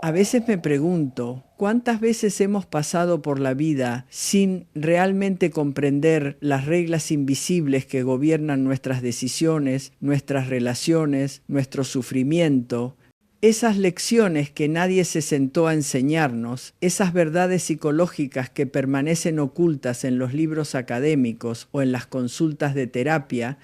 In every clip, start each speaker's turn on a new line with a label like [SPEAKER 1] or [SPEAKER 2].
[SPEAKER 1] A veces me pregunto, ¿cuántas veces hemos pasado por la vida sin realmente comprender las reglas invisibles que gobiernan nuestras decisiones, nuestras relaciones, nuestro sufrimiento? Esas lecciones que nadie se sentó a enseñarnos, esas verdades psicológicas que permanecen ocultas en los libros académicos o en las consultas de terapia,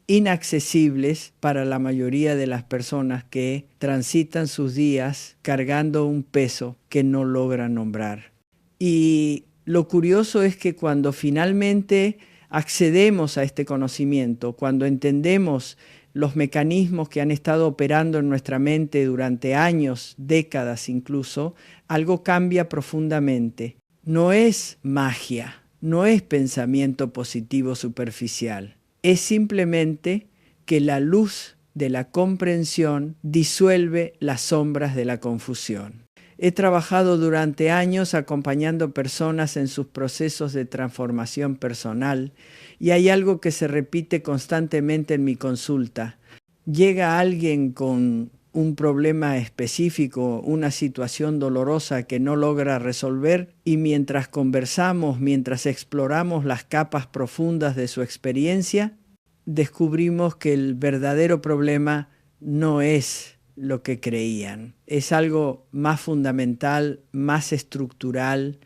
[SPEAKER 1] inaccesibles para la mayoría de las personas que transitan sus días cargando un peso que no logran nombrar. Y lo curioso es que cuando finalmente accedemos a este conocimiento, cuando entendemos los mecanismos que han estado operando en nuestra mente durante años, décadas incluso, algo cambia profundamente. No es magia, no es pensamiento positivo superficial. Es simplemente que la luz de la comprensión disuelve las sombras de la confusión. He trabajado durante años acompañando personas en sus procesos de transformación personal y hay algo que se repite constantemente en mi consulta. Llega alguien con un problema específico, una situación dolorosa que no logra resolver y mientras conversamos, mientras exploramos las capas profundas de su experiencia, descubrimos que el verdadero problema no es lo que creían. Es algo más fundamental, más estructural.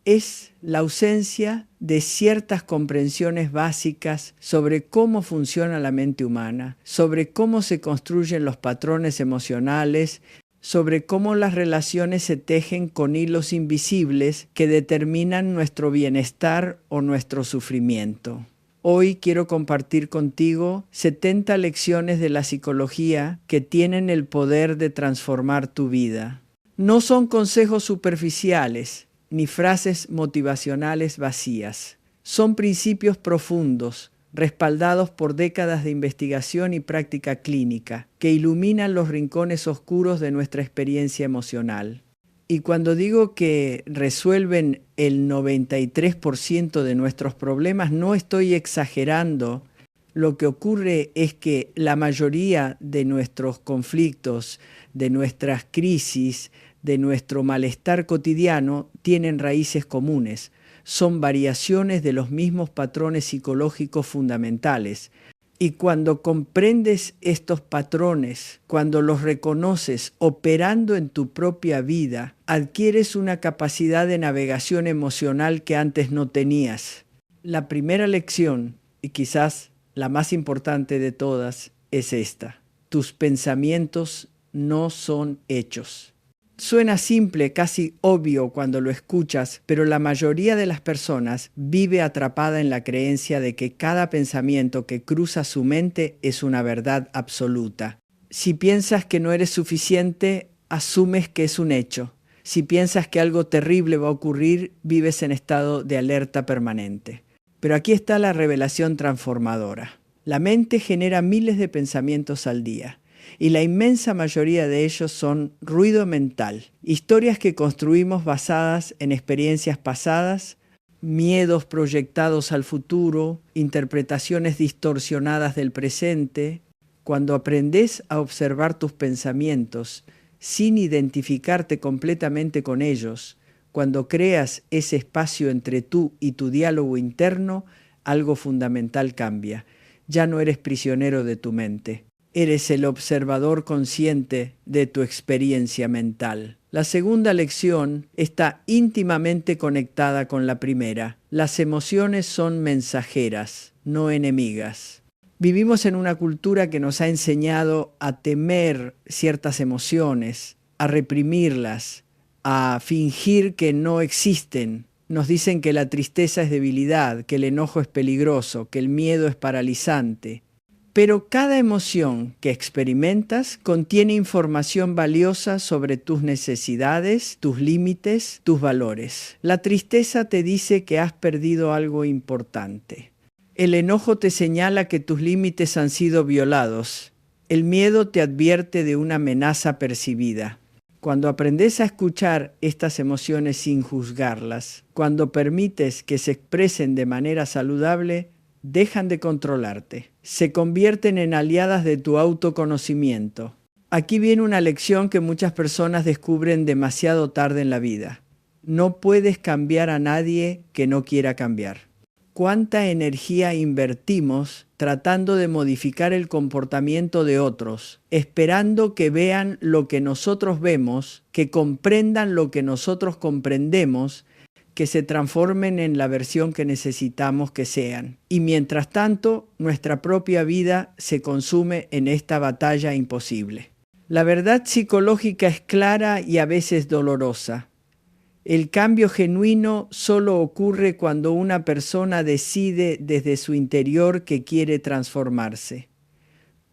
[SPEAKER 1] Es la ausencia de ciertas comprensiones básicas sobre cómo funciona la mente humana, sobre cómo se construyen los patrones emocionales, sobre cómo las relaciones se tejen con hilos invisibles que determinan nuestro bienestar o nuestro sufrimiento. Hoy quiero compartir contigo 70 lecciones de la psicología que tienen el poder de transformar tu vida. No son consejos superficiales ni frases motivacionales vacías. Son principios profundos, respaldados por décadas de investigación y práctica clínica, que iluminan los rincones oscuros de nuestra experiencia emocional. Y cuando digo que resuelven el 93% de nuestros problemas, no estoy exagerando. Lo que ocurre es que la mayoría de nuestros conflictos, de nuestras crisis, de nuestro malestar cotidiano, tienen raíces comunes. Son variaciones de los mismos patrones psicológicos fundamentales. Y cuando comprendes estos patrones, cuando los reconoces operando en tu propia vida, adquieres una capacidad de navegación emocional que antes no tenías. La primera lección, y quizás la más importante de todas, es esta: tus pensamientos no son hechos. Suena simple, casi obvio cuando lo escuchas, pero la mayoría de las personas vive atrapada en la creencia de que cada pensamiento que cruza su mente es una verdad absoluta. Si piensas que no eres suficiente, asumes que es un hecho. Si piensas que algo terrible va a ocurrir, vives en estado de alerta permanente. Pero aquí está la revelación transformadora. La mente genera miles de pensamientos al día. Y la inmensa mayoría de ellos son ruido mental, historias que construimos basadas en experiencias pasadas, miedos proyectados al futuro, interpretaciones distorsionadas del presente. Cuando aprendes a observar tus pensamientos sin identificarte completamente con ellos, cuando creas ese espacio entre tú y tu diálogo interno, algo fundamental cambia. Ya no eres prisionero de tu mente. Eres el observador consciente de tu experiencia mental. La segunda lección está íntimamente conectada con la primera. Las emociones son mensajeras, no enemigas. Vivimos en una cultura que nos ha enseñado a temer ciertas emociones, a reprimirlas, a fingir que no existen. Nos dicen que la tristeza es debilidad, que el enojo es peligroso, que el miedo es paralizante. Pero cada emoción que experimentas contiene información valiosa sobre tus necesidades, tus límites, tus valores. La tristeza te dice que has perdido algo importante. El enojo te señala que tus límites han sido violados. El miedo te advierte de una amenaza percibida. Cuando aprendes a escuchar estas emociones sin juzgarlas, cuando permites que se expresen de manera saludable, dejan de controlarte. Se convierten en aliadas de tu autoconocimiento. Aquí viene una lección que muchas personas descubren demasiado tarde en la vida. No puedes cambiar a nadie que no quiera cambiar. ¿Cuánta energía invertimos tratando de modificar el comportamiento de otros, esperando que vean lo que nosotros vemos, que comprendan lo que nosotros comprendemos, que se transformen en la versión que necesitamos que sean? Y mientras tanto, nuestra propia vida se consume en esta batalla imposible. La verdad psicológica es clara y a veces dolorosa. El cambio genuino solo ocurre cuando una persona decide desde su interior que quiere transformarse.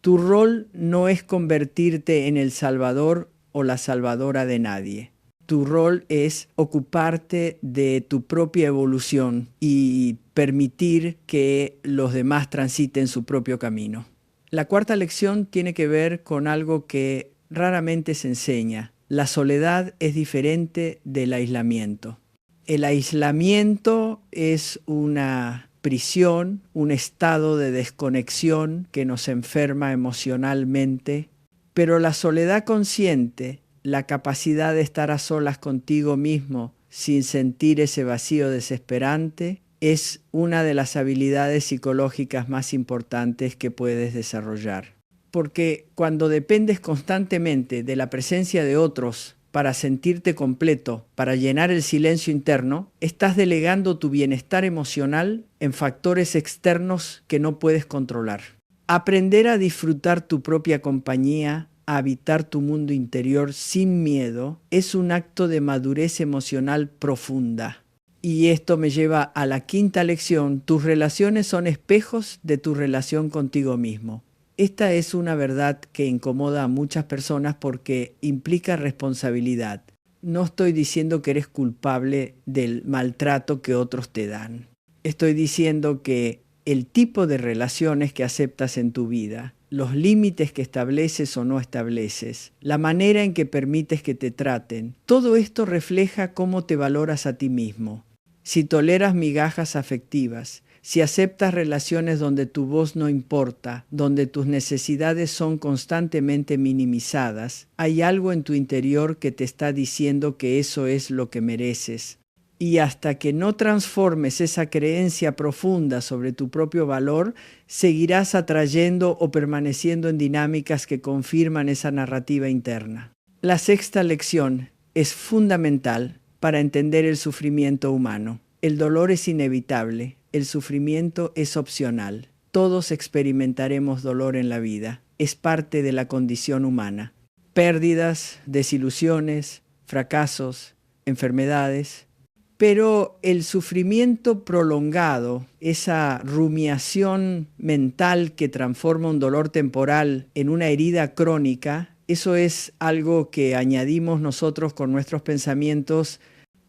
[SPEAKER 1] Tu rol no es convertirte en el salvador o la salvadora de nadie. Tu rol es ocuparte de tu propia evolución y permitir que los demás transiten su propio camino. La cuarta lección tiene que ver con algo que raramente se enseña. La soledad es diferente del aislamiento. El aislamiento es una prisión, un estado de desconexión que nos enferma emocionalmente, pero la soledad consciente, la capacidad de estar a solas contigo mismo sin sentir ese vacío desesperante, es una de las habilidades psicológicas más importantes que puedes desarrollar. Porque cuando dependes constantemente de la presencia de otros para sentirte completo, para llenar el silencio interno, estás delegando tu bienestar emocional en factores externos que no puedes controlar. Aprender a disfrutar tu propia compañía, a habitar tu mundo interior sin miedo, es un acto de madurez emocional profunda. Y esto me lleva a la quinta lección: tus relaciones son espejos de tu relación contigo mismo. Esta es una verdad que incomoda a muchas personas porque implica responsabilidad. No estoy diciendo que eres culpable del maltrato que otros te dan. Estoy diciendo que el tipo de relaciones que aceptas en tu vida, los límites que estableces o no estableces, la manera en que permites que te traten, todo esto refleja cómo te valoras a ti mismo. Si toleras migajas afectivas, si aceptas relaciones donde tu voz no importa, donde tus necesidades son constantemente minimizadas, hay algo en tu interior que te está diciendo que eso es lo que mereces. Y hasta que no transformes esa creencia profunda sobre tu propio valor, seguirás atrayendo o permaneciendo en dinámicas que confirman esa narrativa interna. La sexta lección es fundamental para entender el sufrimiento humano. El dolor es inevitable. El sufrimiento es opcional. Todos experimentaremos dolor en la vida. Es parte de la condición humana. Pérdidas, desilusiones, fracasos, enfermedades. Pero el sufrimiento prolongado, esa rumiación mental que transforma un dolor temporal en una herida crónica, eso es algo que añadimos nosotros con nuestros pensamientos,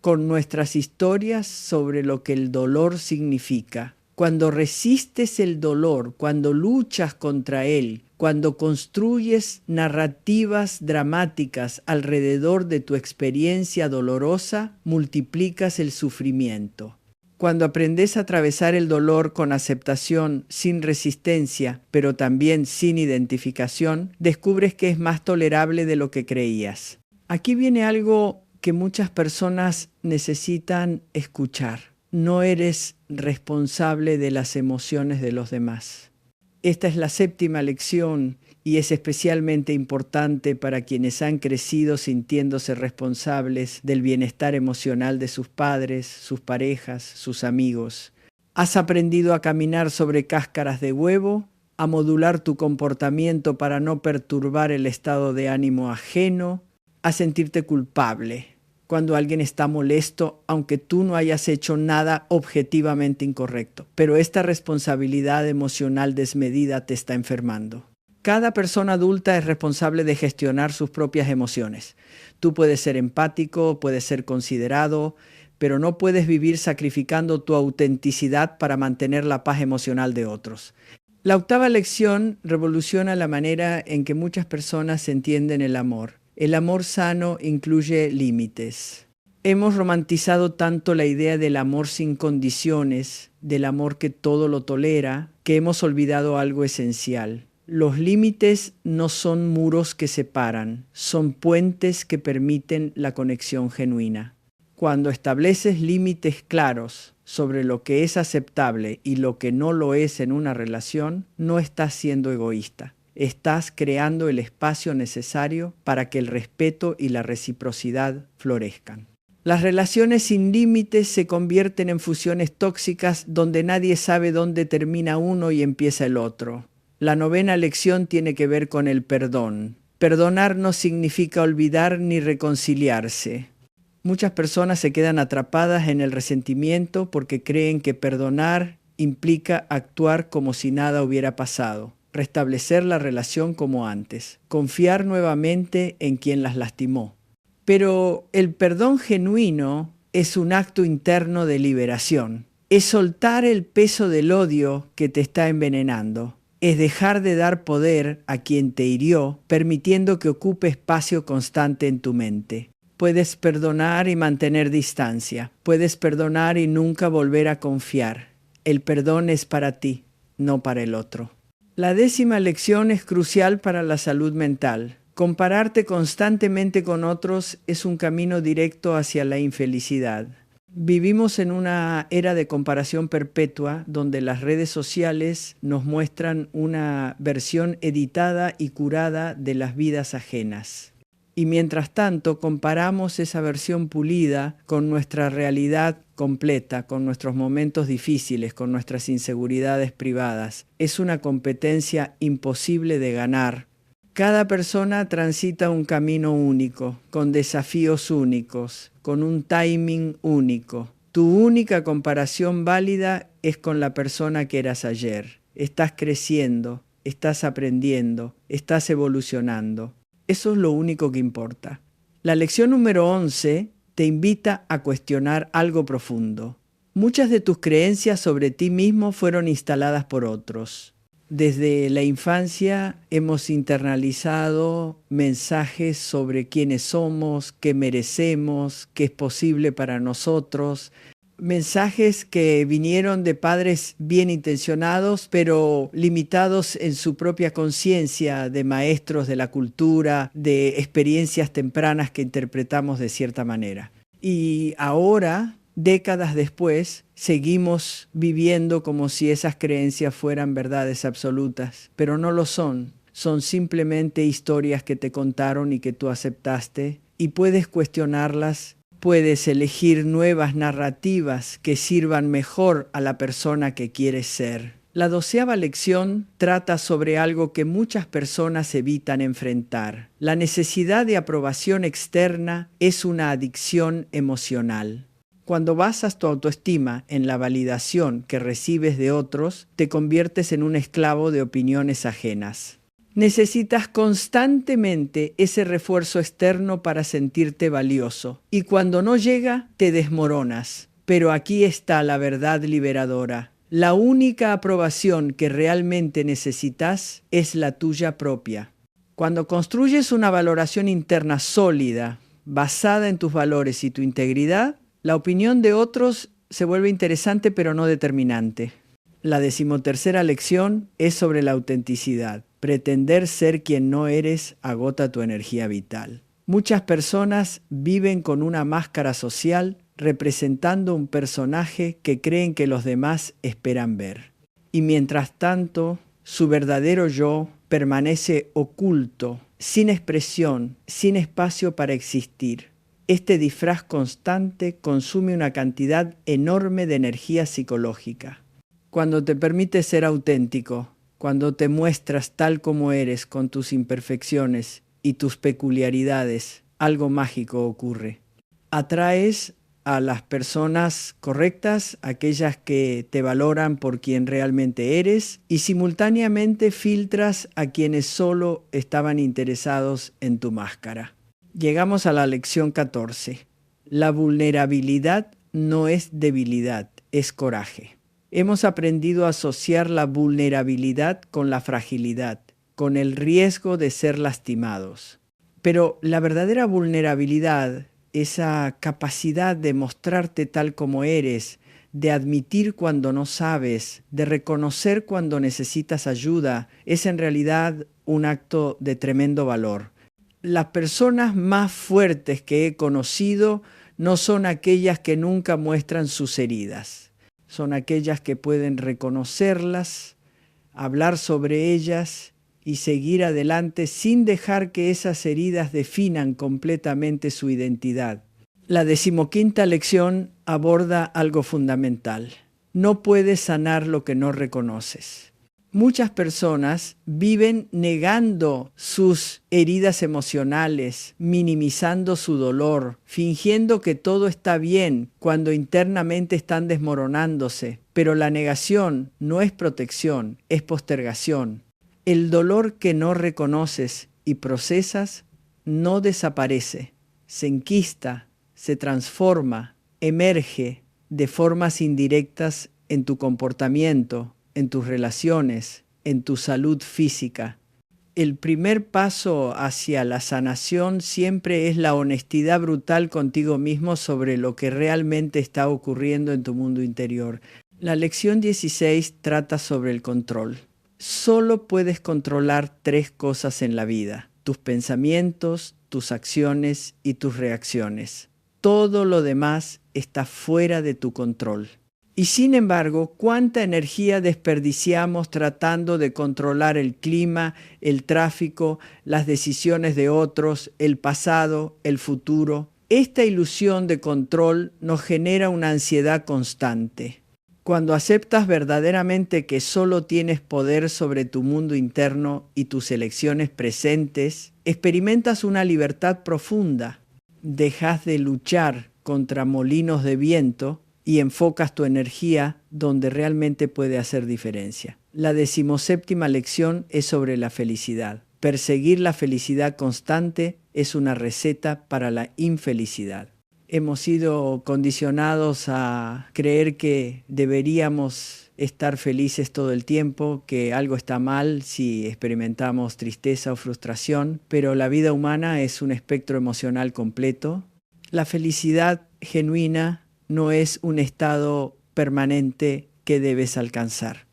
[SPEAKER 1] con nuestras historias sobre lo que el dolor significa. Cuando resistes el dolor, cuando luchas contra él, cuando construyes narrativas dramáticas alrededor de tu experiencia dolorosa, multiplicas el sufrimiento. Cuando aprendes a atravesar el dolor con aceptación, sin resistencia, pero también sin identificación, descubres que es más tolerable de lo que creías. Aquí viene algo que muchas personas necesitan escuchar. No eres responsable de las emociones de los demás. Esta es la séptima lección y es especialmente importante para quienes han crecido sintiéndose responsables del bienestar emocional de sus padres, sus parejas, sus amigos. ¿Has aprendido a caminar sobre cáscaras de huevo? ¿A modular tu comportamiento para no perturbar el estado de ánimo ajeno? ¿A sentirte culpable cuando alguien está molesto, aunque tú no hayas hecho nada objetivamente incorrecto? Pero esta responsabilidad emocional desmedida te está enfermando. Cada persona adulta es responsable de gestionar sus propias emociones. Tú puedes ser empático, puedes ser considerado, pero no puedes vivir sacrificando tu autenticidad para mantener la paz emocional de otros. La octava lección revoluciona la manera en que muchas personas entienden el amor. El amor sano incluye límites. Hemos romantizado tanto la idea del amor sin condiciones, del amor que todo lo tolera, que hemos olvidado algo esencial. Los límites no son muros que separan, son puentes que permiten la conexión genuina. Cuando estableces límites claros sobre lo que es aceptable y lo que no lo es en una relación, no estás siendo egoísta. Estás creando el espacio necesario para que el respeto y la reciprocidad florezcan. Las relaciones sin límites se convierten en fusiones tóxicas donde nadie sabe dónde termina uno y empieza el otro. La 9ª lección tiene que ver con el perdón. Perdonar no significa olvidar ni reconciliarse. Muchas personas se quedan atrapadas en el resentimiento porque creen que perdonar implica actuar como si nada hubiera pasado, restablecer la relación como antes, confiar nuevamente en quien las lastimó. Pero el perdón genuino es un acto interno de liberación. Es soltar el peso del odio que te está envenenando. Es dejar de dar poder a quien te hirió, permitiendo que ocupe espacio constante en tu mente. Puedes perdonar y mantener distancia. Puedes perdonar y nunca volver a confiar. El perdón es para ti, no para el otro. La 10ª lección es crucial para la salud mental. Compararte constantemente con otros es un camino directo hacia la infelicidad. Vivimos en una era de comparación perpetua donde las redes sociales nos muestran una versión editada y curada de las vidas ajenas. Y mientras tanto comparamos esa versión pulida con nuestra realidad completa, con nuestros momentos difíciles, con nuestras inseguridades privadas. Es una competencia imposible de ganar. Cada persona transita un camino único, con desafíos únicos, con un timing único. Tu única comparación válida es con la persona que eras ayer. Estás creciendo, estás aprendiendo, estás evolucionando. Eso es lo único que importa. La lección número 11 te invita a cuestionar algo profundo. Muchas de tus creencias sobre ti mismo fueron instaladas por otros. Desde la infancia hemos internalizado mensajes sobre quiénes somos, qué merecemos, qué es posible para nosotros. Mensajes que vinieron de padres bien intencionados, pero limitados en su propia conciencia, de maestros de la cultura, de experiencias tempranas que interpretamos de cierta manera. Y ahora, décadas después, seguimos viviendo como si esas creencias fueran verdades absolutas, pero no lo son. Son simplemente historias que te contaron y que tú aceptaste, y puedes cuestionarlas. Puedes elegir nuevas narrativas que sirvan mejor a la persona que quieres ser. La 12ª lección trata sobre algo que muchas personas evitan enfrentar. La necesidad de aprobación externa es una adicción emocional. Cuando basas tu autoestima en la validación que recibes de otros, te conviertes en un esclavo de opiniones ajenas. Necesitas constantemente ese refuerzo externo para sentirte valioso. Y cuando no llega, te desmoronas. Pero aquí está la verdad liberadora. La única aprobación que realmente necesitas es la tuya propia. Cuando construyes una valoración interna sólida, basada en tus valores y tu integridad, la opinión de otros se vuelve interesante pero no determinante. La 13ª lección es sobre la autenticidad. Pretender ser quien no eres agota tu energía vital. Muchas personas viven con una máscara social representando un personaje que creen que los demás esperan ver. Y mientras tanto, su verdadero yo permanece oculto, sin expresión, sin espacio para existir. Este disfraz constante consume una cantidad enorme de energía psicológica. Cuando te permites ser auténtico, cuando te muestras tal como eres con tus imperfecciones y tus peculiaridades, algo mágico ocurre. Atraes a las personas correctas, aquellas que te valoran por quien realmente eres, y simultáneamente filtras a quienes solo estaban interesados en tu máscara. Llegamos a la lección 14. La vulnerabilidad no es debilidad, es coraje. Hemos aprendido a asociar la vulnerabilidad con la fragilidad, con el riesgo de ser lastimados. Pero la verdadera vulnerabilidad, esa capacidad de mostrarte tal como eres, de admitir cuando no sabes, de reconocer cuando necesitas ayuda, es en realidad un acto de tremendo valor. Las personas más fuertes que he conocido no son aquellas que nunca muestran sus heridas, son aquellas que pueden reconocerlas, hablar sobre ellas y seguir adelante sin dejar que esas heridas definan completamente su identidad. La 15ª lección aborda algo fundamental. No puedes sanar lo que no reconoces. Muchas personas viven negando sus heridas emocionales, minimizando su dolor, fingiendo que todo está bien cuando internamente están desmoronándose. Pero la negación no es protección, es postergación. El dolor que no reconoces y procesas no desaparece, se enquista, se transforma, emerge de formas indirectas en tu comportamiento, en tus relaciones, en tu salud física. El primer paso hacia la sanación siempre es la honestidad brutal contigo mismo sobre lo que realmente está ocurriendo en tu mundo interior. La lección 16 trata sobre el control. Solo puedes controlar 3 cosas en la vida: tus pensamientos, tus acciones y tus reacciones. Todo lo demás está fuera de tu control. Y sin embargo, ¿cuánta energía desperdiciamos tratando de controlar el clima, el tráfico, las decisiones de otros, el pasado, el futuro? Esta ilusión de control nos genera una ansiedad constante. Cuando aceptas verdaderamente que solo tienes poder sobre tu mundo interno y tus elecciones presentes, experimentas una libertad profunda. Dejas de luchar contra molinos de viento y enfocas tu energía donde realmente puede hacer diferencia. La 17ª lección es sobre la felicidad. Perseguir la felicidad constante es una receta para la infelicidad. Hemos sido condicionados a creer que deberíamos estar felices todo el tiempo, que algo está mal si experimentamos tristeza o frustración, pero la vida humana es un espectro emocional completo. La felicidad genuina no es un estado permanente que debes alcanzar.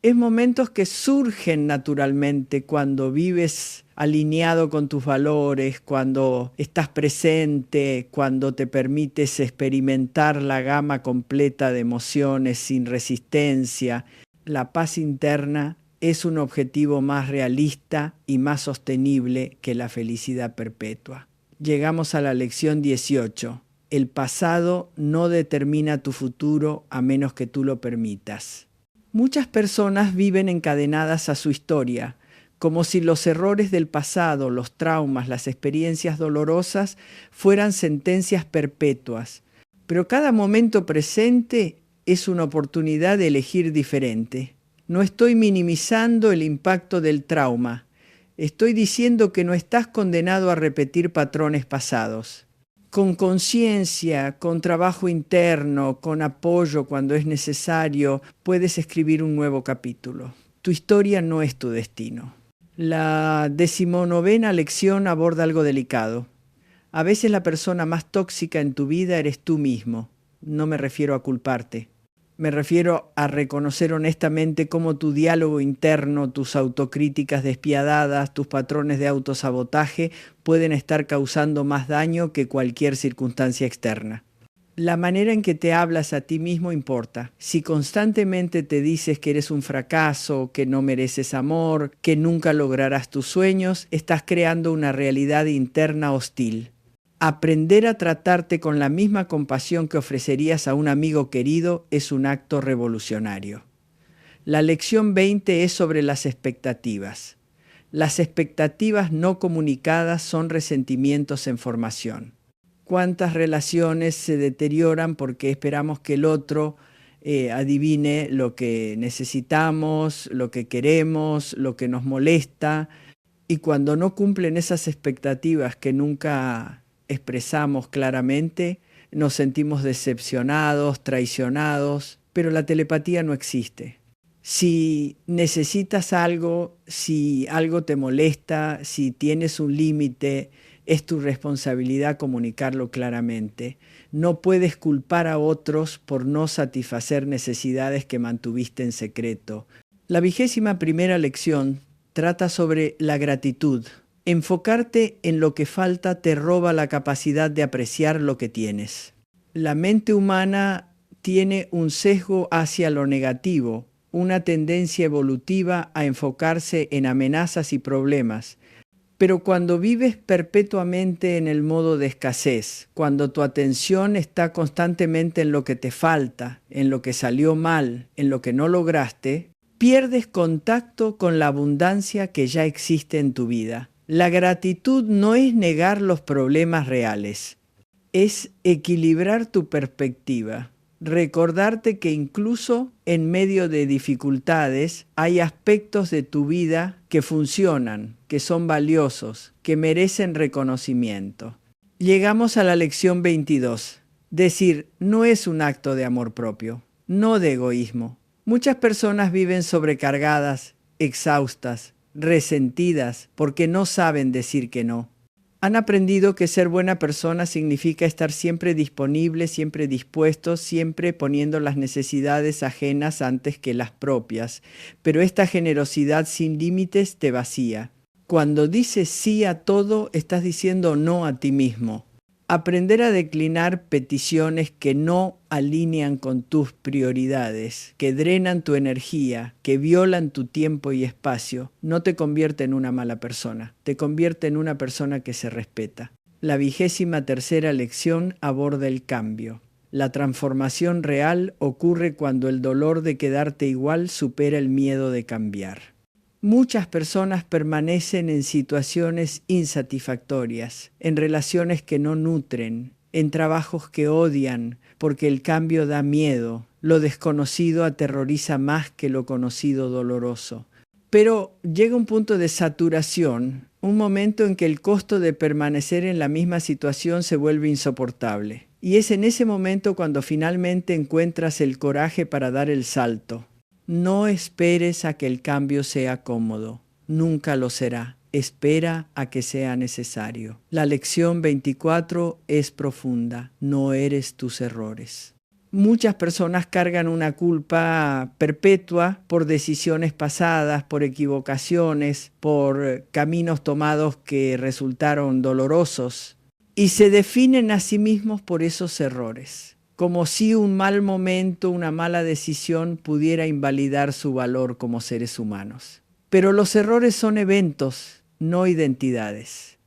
[SPEAKER 1] Es momentos que surgen naturalmente cuando vives alineado con tus valores, cuando estás presente, cuando te permites experimentar la gama completa de emociones sin resistencia. La paz interna es un objetivo más realista y más sostenible que la felicidad perpetua. Llegamos a la lección 18. El pasado no determina tu futuro a menos que tú lo permitas. Muchas personas viven encadenadas a su historia, como si los errores del pasado, los traumas, las experiencias dolorosas fueran sentencias perpetuas. Pero cada momento presente es una oportunidad de elegir diferente. No estoy minimizando el impacto del trauma. Estoy diciendo que no estás condenado a repetir patrones pasados. Con conciencia, con trabajo interno, con apoyo cuando es necesario, puedes escribir un nuevo capítulo. Tu historia no es tu destino. La 19ª lección aborda algo delicado. A veces la persona más tóxica en tu vida eres tú mismo. No me refiero a culparte. Me refiero a reconocer honestamente cómo tu diálogo interno, tus autocríticas despiadadas, tus patrones de autosabotaje pueden estar causando más daño que cualquier circunstancia externa. La manera en que te hablas a ti mismo importa. Si constantemente te dices que eres un fracaso, que no mereces amor, que nunca lograrás tus sueños, estás creando una realidad interna hostil. Aprender a tratarte con la misma compasión que ofrecerías a un amigo querido es un acto revolucionario. La lección 20 es sobre las expectativas. Las expectativas no comunicadas son resentimientos en formación. ¿Cuántas relaciones se deterioran porque esperamos que el otro adivine lo que necesitamos, lo que queremos, lo que nos molesta? Y cuando no cumplen esas expectativas que nunca expresamos claramente, nos sentimos decepcionados, traicionados, pero la telepatía no existe. Si necesitas algo, si algo te molesta, si tienes un límite, Es tu responsabilidad comunicarlo claramente. No puedes culpar a otros por no satisfacer necesidades que mantuviste en secreto. La 21ª lección trata sobre la gratitud. Enfocarte en lo que falta te roba la capacidad de apreciar lo que tienes. La mente humana tiene un sesgo hacia lo negativo, una tendencia evolutiva a enfocarse en amenazas y problemas. Pero cuando vives perpetuamente en el modo de escasez, cuando tu atención está constantemente en lo que te falta, en lo que salió mal, en lo que no lograste, pierdes contacto con la abundancia que ya existe en tu vida. La gratitud no es negar los problemas reales, es equilibrar tu perspectiva. Recordarte que incluso en medio de dificultades hay aspectos de tu vida que funcionan, que son valiosos, que merecen reconocimiento. Llegamos a la lección 22. Decir no es un acto de amor propio, no de egoísmo. Muchas personas viven sobrecargadas, exhaustas, resentidas porque no saben decir que no. Han aprendido que ser buena persona significa estar siempre disponible, siempre dispuesto, siempre poniendo las necesidades ajenas antes que las propias. Pero esta generosidad sin límites te vacía. Cuando dices sí a todo, estás diciendo no a ti mismo. Aprender a declinar peticiones que no alinean con tus prioridades, que drenan tu energía, que violan tu tiempo y espacio, no te convierte en una mala persona, te convierte en una persona que se respeta. La 23ª lección aborda el cambio. La transformación real ocurre cuando el dolor de quedarte igual supera el miedo de cambiar. Muchas personas permanecen en situaciones insatisfactorias, en relaciones que no nutren, en trabajos que odian, porque el cambio da miedo. Lo desconocido aterroriza más que lo conocido doloroso. Pero llega un punto de saturación, un momento en que el costo de permanecer en la misma situación se vuelve insoportable. Y es en ese momento cuando finalmente encuentras el coraje para dar el salto. No esperes a que el cambio sea cómodo, nunca lo será. Espera a que sea necesario. La lección 24 es profunda, no eres tus errores. Muchas personas cargan una culpa perpetua por decisiones pasadas, por equivocaciones, por caminos tomados que resultaron dolorosos y se definen a sí mismos por esos errores, como si un mal momento, una mala decisión pudiera invalidar su valor como seres humanos. Pero los errores son eventos, no identidades.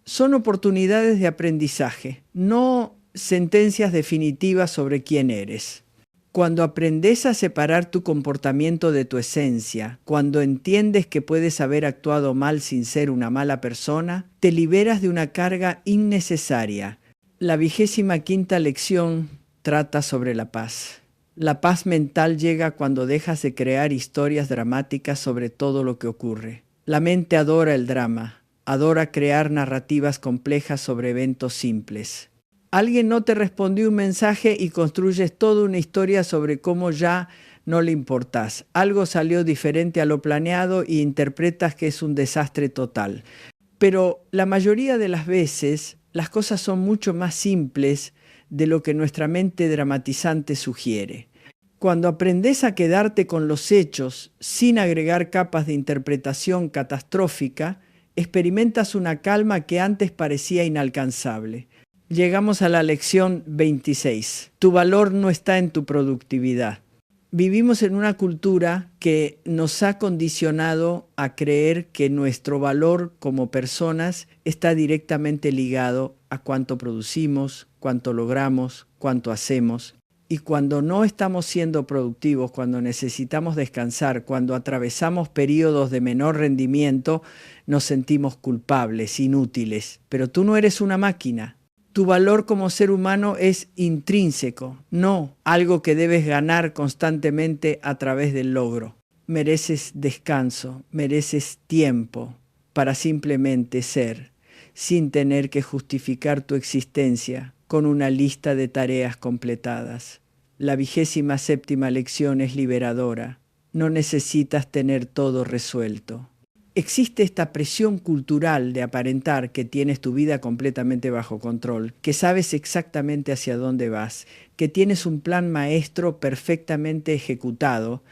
[SPEAKER 1] Son oportunidades de aprendizaje, no sentencias definitivas sobre quién eres. Cuando aprendes a separar tu comportamiento de tu esencia, cuando entiendes que puedes haber actuado mal sin ser una mala persona, te liberas de una carga innecesaria. La 25ª lección trata sobre la paz. La paz mental llega cuando dejas de crear historias dramáticas sobre todo lo que ocurre. La mente adora el drama, adora crear narrativas complejas sobre eventos simples. Alguien no te respondió un mensaje y construyes toda una historia sobre cómo ya no le importás. Algo salió diferente a lo planeado y interpretas que es un desastre total. Pero la mayoría de las veces las cosas son mucho más simples de lo que nuestra mente dramatizante sugiere. Cuando aprendes a quedarte con los hechos sin agregar capas de interpretación catastrófica, experimentas una calma que antes parecía inalcanzable. Llegamos a la lección 26. Tu valor no está en tu productividad. Vivimos en una cultura que nos ha condicionado a creer que nuestro valor como personas está directamente ligado a cuánto producimos, cuánto logramos, cuánto hacemos. Y cuando no estamos siendo productivos, cuando necesitamos descansar, cuando atravesamos periodos de menor rendimiento, nos sentimos culpables, inútiles. Pero tú no eres una máquina. Tu valor como ser humano es intrínseco, no algo que debes ganar constantemente a través del logro. Mereces descanso, mereces tiempo para simplemente ser, sin tener que justificar tu existencia con una lista de tareas completadas. La 27ª lección es liberadora. No necesitas tener todo resuelto. Existe esta presión cultural de aparentar que tienes tu vida completamente bajo control, que sabes exactamente hacia dónde vas, que tienes un plan maestro perfectamente ejecutado,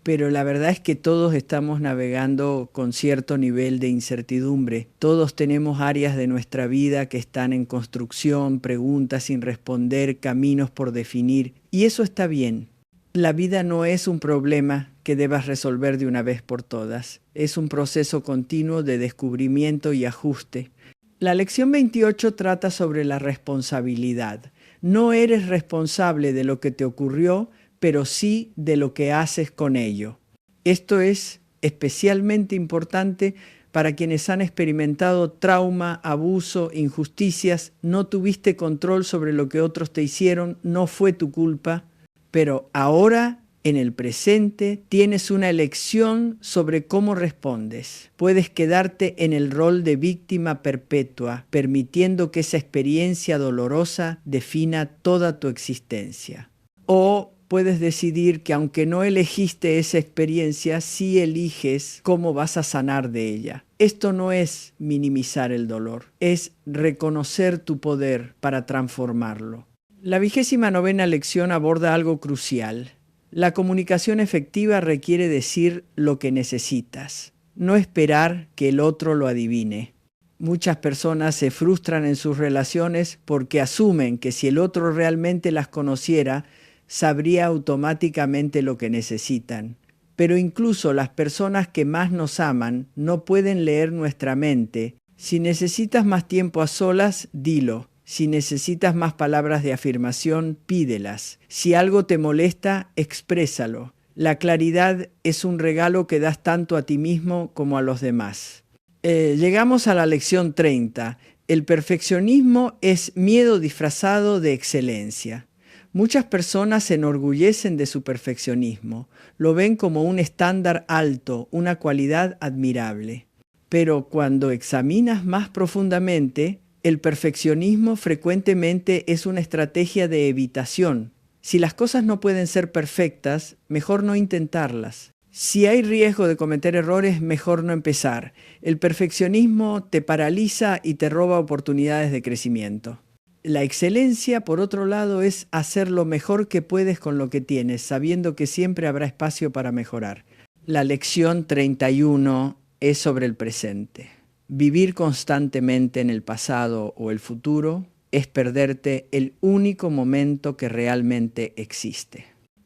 [SPEAKER 1] pero la verdad es que todos estamos navegando con cierto nivel de incertidumbre. Todos tenemos áreas de nuestra vida que están en construcción, preguntas sin responder, caminos por definir, y eso está bien. La vida no es un problema que debas resolver de una vez por todas. Es un proceso continuo de descubrimiento y ajuste. La lección 28 trata sobre la responsabilidad. No eres responsable de lo que te ocurrió, pero sí de lo que haces con ello. Esto es especialmente importante para quienes han experimentado trauma, abuso, injusticias. No tuviste control sobre lo que otros te hicieron, no fue tu culpa. Pero ahora, en el presente, tienes una elección sobre cómo respondes. Puedes quedarte en el rol de víctima perpetua, permitiendo que esa experiencia dolorosa defina toda tu existencia. O puedes decidir que aunque no elegiste esa experiencia, sí eliges cómo vas a sanar de ella. Esto no es minimizar el dolor, es reconocer tu poder para transformarlo. La 29ª lección aborda algo crucial. La comunicación efectiva requiere decir lo que necesitas, no esperar que el otro lo adivine. Muchas personas se frustran en sus relaciones porque asumen que si el otro realmente las conociera, sabría automáticamente lo que necesitan. Pero incluso las personas que más nos aman no pueden leer nuestra mente. Si necesitas más tiempo a solas, dilo. Si necesitas más palabras de afirmación, pídelas. Si algo te molesta, exprésalo. La claridad es un regalo que das tanto a ti mismo como a los demás. Llegamos a la lección 30. El perfeccionismo es miedo disfrazado de excelencia. Muchas personas se enorgullecen de su perfeccionismo. Lo ven como un estándar alto, una cualidad admirable. Pero cuando examinas más profundamente, el perfeccionismo frecuentemente es una estrategia de evitación. Si las cosas no pueden ser perfectas, mejor no intentarlas. Si hay riesgo de cometer errores, mejor no empezar. El perfeccionismo te paraliza y te roba oportunidades de crecimiento. La excelencia, por otro lado, es hacer lo mejor que puedes con lo que tienes, sabiendo que siempre habrá espacio para mejorar. La lección 31 es sobre el presente. Vivir constantemente en el pasado o el futuro es perderte el único momento que realmente existe.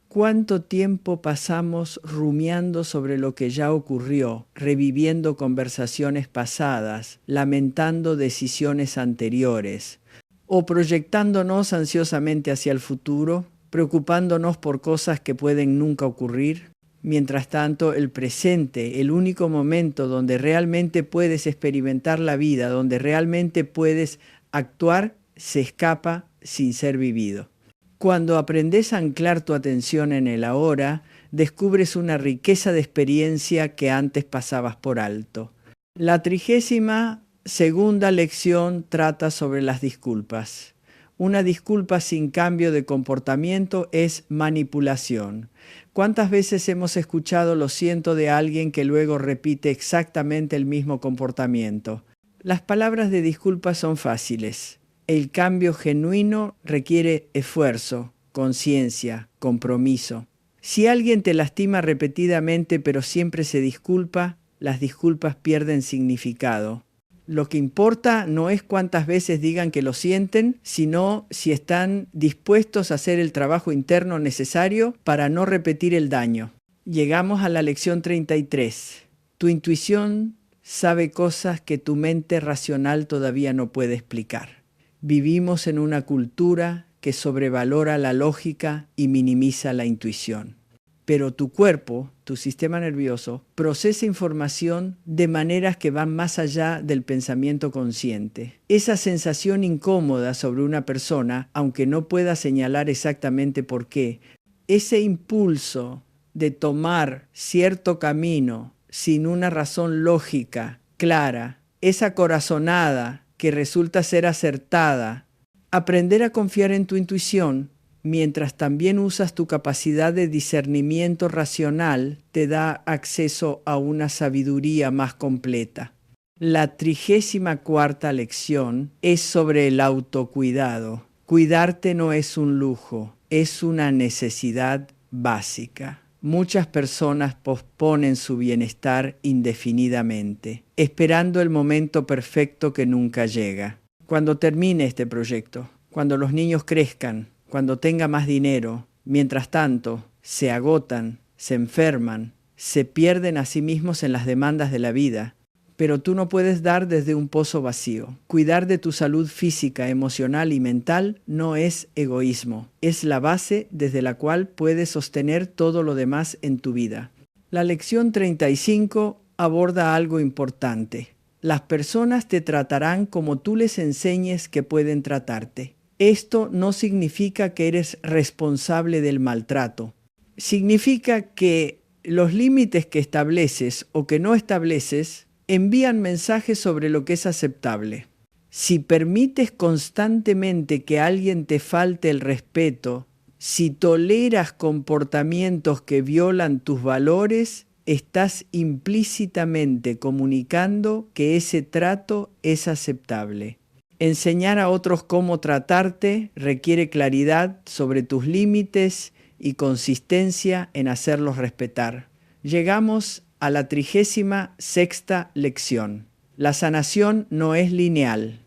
[SPEAKER 1] ¿Cuánto tiempo pasamos rumiando sobre lo que ya ocurrió, reviviendo conversaciones pasadas, lamentando decisiones anteriores, o proyectándonos ansiosamente hacia el futuro, preocupándonos por cosas que pueden nunca ocurrir? Mientras tanto, el presente, el único momento donde realmente puedes experimentar la vida, donde realmente puedes actuar, se escapa sin ser vivido. Cuando aprendes a anclar tu atención en el ahora, descubres una riqueza de experiencia que antes pasabas por alto. La 32ª lección trata sobre las disculpas. Una disculpa sin cambio de comportamiento es manipulación. ¿Cuántas veces hemos escuchado lo siento de alguien que luego repite exactamente el mismo comportamiento? Las palabras de disculpa son fáciles. El cambio genuino requiere esfuerzo, conciencia, compromiso. Si alguien te lastima repetidamente pero siempre se disculpa, las disculpas pierden significado. Lo que importa no es cuántas veces digan que lo sienten, sino si están dispuestos a hacer el trabajo interno necesario para no repetir el daño. Llegamos a la lección 33. Tu intuición sabe cosas que tu mente racional todavía no puede explicar. Vivimos en una cultura que sobrevalora la lógica y minimiza la intuición. Pero tu cuerpo, tu sistema nervioso, procesa información de maneras que van más allá del pensamiento consciente. Esa sensación incómoda sobre una persona, aunque no pueda señalar exactamente por qué, ese impulso de tomar cierto camino sin una razón lógica, clara, esa corazonada que resulta ser acertada, aprender a confiar en tu intuición mientras también usas tu capacidad de discernimiento racional, te da acceso a una sabiduría más completa. La 34ª lección es sobre el autocuidado. Cuidarte no es un lujo, es una necesidad básica. Muchas personas posponen su bienestar indefinidamente, esperando el momento perfecto que nunca llega. Cuando termine este proyecto, cuando los niños crezcan, cuando tenga más dinero, mientras tanto, se agotan, se enferman, se pierden a sí mismos en las demandas de la vida. Pero tú no puedes dar desde un pozo vacío. Cuidar de tu salud física, emocional y mental no es egoísmo. Es la base desde la cual puedes sostener todo lo demás en tu vida. La lección 35 aborda algo importante. Las personas te tratarán como tú les enseñes que pueden tratarte. Esto no significa que eres responsable del maltrato. Significa que los límites que estableces o que no estableces envían mensajes sobre lo que es aceptable. Si permites constantemente que alguien te falte el respeto, si toleras comportamientos que violan tus valores, estás implícitamente comunicando que ese trato es aceptable. Enseñar a otros cómo tratarte requiere claridad sobre tus límites y consistencia en hacerlos respetar. Llegamos a la 36ª lección. La sanación no es lineal.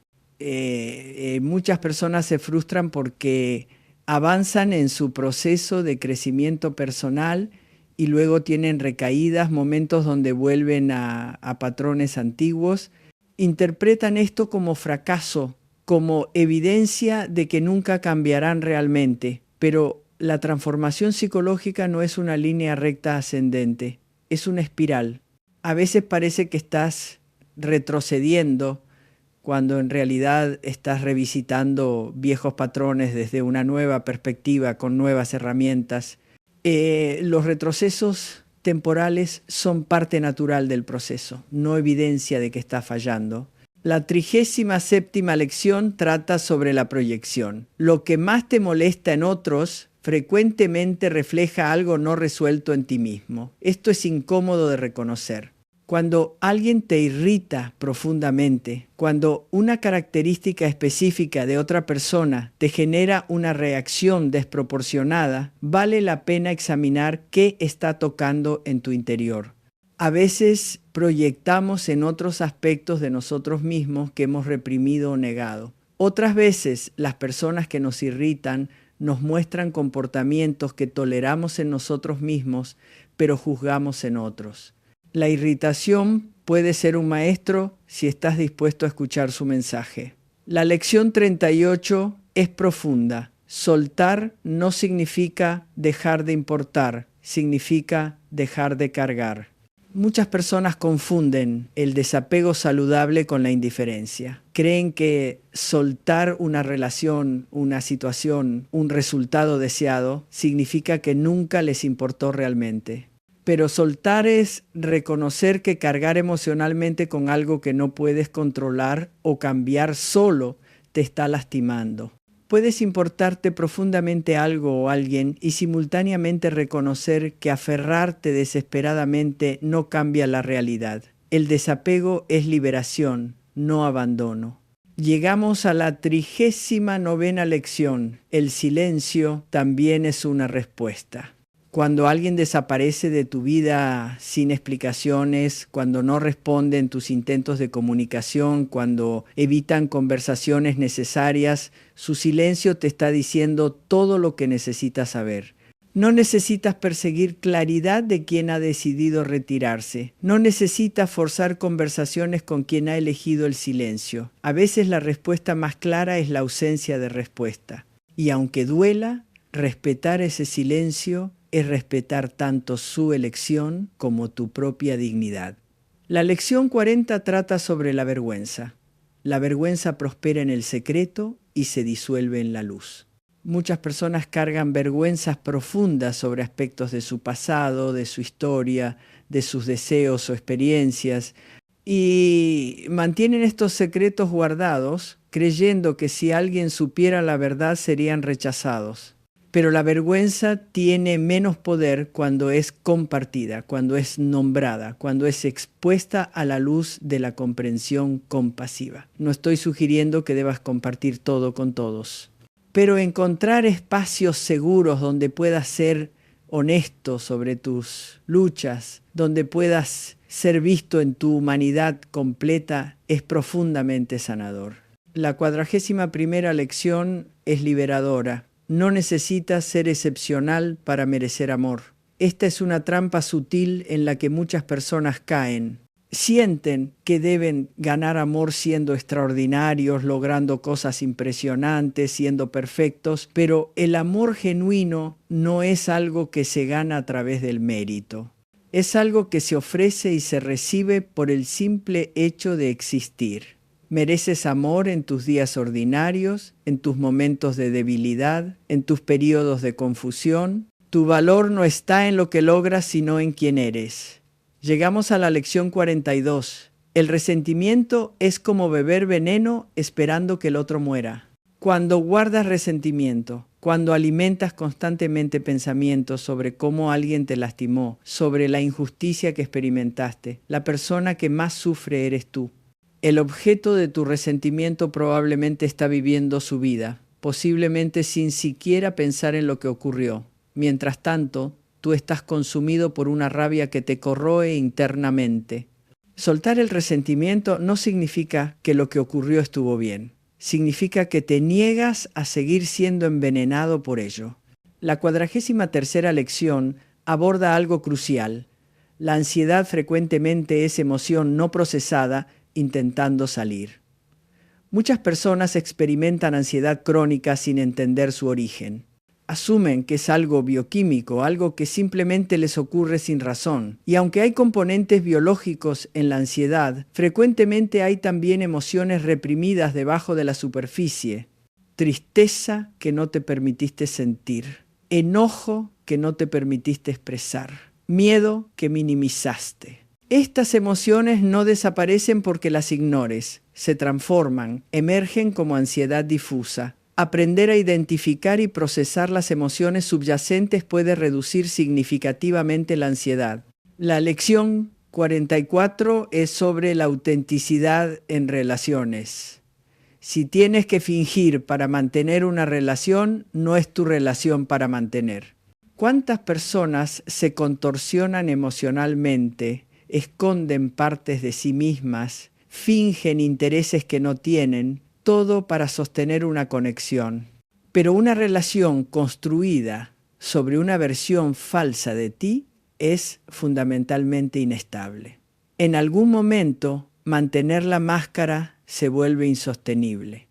[SPEAKER 1] Muchas personas se frustran porque avanzan en su proceso de crecimiento personal y luego tienen recaídas, momentos donde vuelven a patrones antiguos. Interpretan esto como fracaso, como evidencia de que nunca cambiarán realmente. Pero la transformación psicológica no es una línea recta ascendente. Es una espiral. A veces parece que estás retrocediendo cuando en realidad estás revisitando viejos patrones desde una nueva perspectiva, con nuevas herramientas. Los retrocesos temporales son parte natural del proceso, no evidencia de que estás fallando. La 37ª lección trata sobre la proyección. Lo que más te molesta en otros frecuentemente refleja algo no resuelto en ti mismo. Esto es incómodo de reconocer. Cuando alguien te irrita profundamente, cuando una característica específica de otra persona te genera una reacción desproporcionada, vale la pena examinar qué está tocando en tu interior. A veces proyectamos en otros aspectos de nosotros mismos que hemos reprimido o negado. Otras veces las personas que nos irritan nos muestran comportamientos que toleramos en nosotros mismos, pero juzgamos en otros. La irritación puede ser un maestro si estás dispuesto a escuchar su mensaje. La lección 38 es profunda. Soltar no significa dejar de importar, significa dejar de cargar. Muchas personas confunden el desapego saludable con la indiferencia. Creen que soltar una relación, una situación, un resultado deseado, significa que nunca les importó realmente. Pero soltar es reconocer que cargar emocionalmente con algo que no puedes controlar o cambiar solo te está lastimando. Puedes importarte profundamente algo o alguien y simultáneamente reconocer que aferrarte desesperadamente no cambia la realidad. El desapego es liberación, no abandono. Llegamos a la 39ª lección. El silencio también es una respuesta. Cuando alguien desaparece de tu vida sin explicaciones, cuando no responden tus intentos de comunicación, cuando evitan conversaciones necesarias, su silencio te está diciendo todo lo que necesitas saber. No necesitas perseguir claridad de quien ha decidido retirarse. No necesitas forzar conversaciones con quien ha elegido el silencio. A veces la respuesta más clara es la ausencia de respuesta. Y aunque duela, respetar ese silencio es respetar tanto su elección como tu propia dignidad. La lección 40 trata sobre la vergüenza. La vergüenza prospera en el secreto y se disuelve en la luz. Muchas personas cargan vergüenzas profundas sobre aspectos de su pasado, de su historia, de sus deseos o experiencias, y mantienen estos secretos guardados, creyendo que si alguien supiera la verdad serían rechazados. Pero la vergüenza tiene menos poder cuando es compartida, cuando es nombrada, cuando es expuesta a la luz de la comprensión compasiva. No estoy sugiriendo que debas compartir todo con todos, pero encontrar espacios seguros donde puedas ser honesto sobre tus luchas, donde puedas ser visto en tu humanidad completa, es profundamente sanador. La 41ª lección es liberadora. No necesitas ser excepcional para merecer amor. Esta es una trampa sutil en la que muchas personas caen. Sienten que deben ganar amor siendo extraordinarios, logrando cosas impresionantes, siendo perfectos, pero el amor genuino no es algo que se gana a través del mérito. Es algo que se ofrece y se recibe por el simple hecho de existir. Mereces amor en tus días ordinarios, en tus momentos de debilidad, en tus periodos de confusión. Tu valor no está en lo que logras, sino en quién eres. Llegamos a la lección 42. El resentimiento es como beber veneno esperando que el otro muera. Cuando guardas resentimiento, cuando alimentas constantemente pensamientos sobre cómo alguien te lastimó, sobre la injusticia que experimentaste, la persona que más sufre eres tú. El objeto de tu resentimiento probablemente está viviendo su vida, posiblemente sin siquiera pensar en lo que ocurrió. Mientras tanto, tú estás consumido por una rabia que te corroe internamente. Soltar el resentimiento no significa que lo que ocurrió estuvo bien. Significa que te niegas a seguir siendo envenenado por ello. La 43ª lección aborda algo crucial. La ansiedad frecuentemente es emoción no procesada intentando salir. Muchas personas experimentan ansiedad crónica sin entender su origen. Asumen que es algo bioquímico, algo que simplemente les ocurre sin razón. Y aunque hay componentes biológicos en la ansiedad, frecuentemente hay también emociones reprimidas debajo de la superficie. Tristeza que no te permitiste sentir, enojo que no te permitiste expresar, miedo que minimizaste. Estas emociones no desaparecen porque las ignores, se transforman, emergen como ansiedad difusa. Aprender a identificar y procesar las emociones subyacentes puede reducir significativamente la ansiedad. La lección 44 es sobre la autenticidad en relaciones. Si tienes que fingir para mantener una relación, no es tu relación para mantener. ¿Cuántas personas se contorsionan emocionalmente, esconden partes de sí mismas, fingen intereses que no tienen, todo para sostener una conexión? Pero una relación construida sobre una versión falsa de ti es fundamentalmente inestable. En algún momento, mantener la máscara se vuelve insostenible.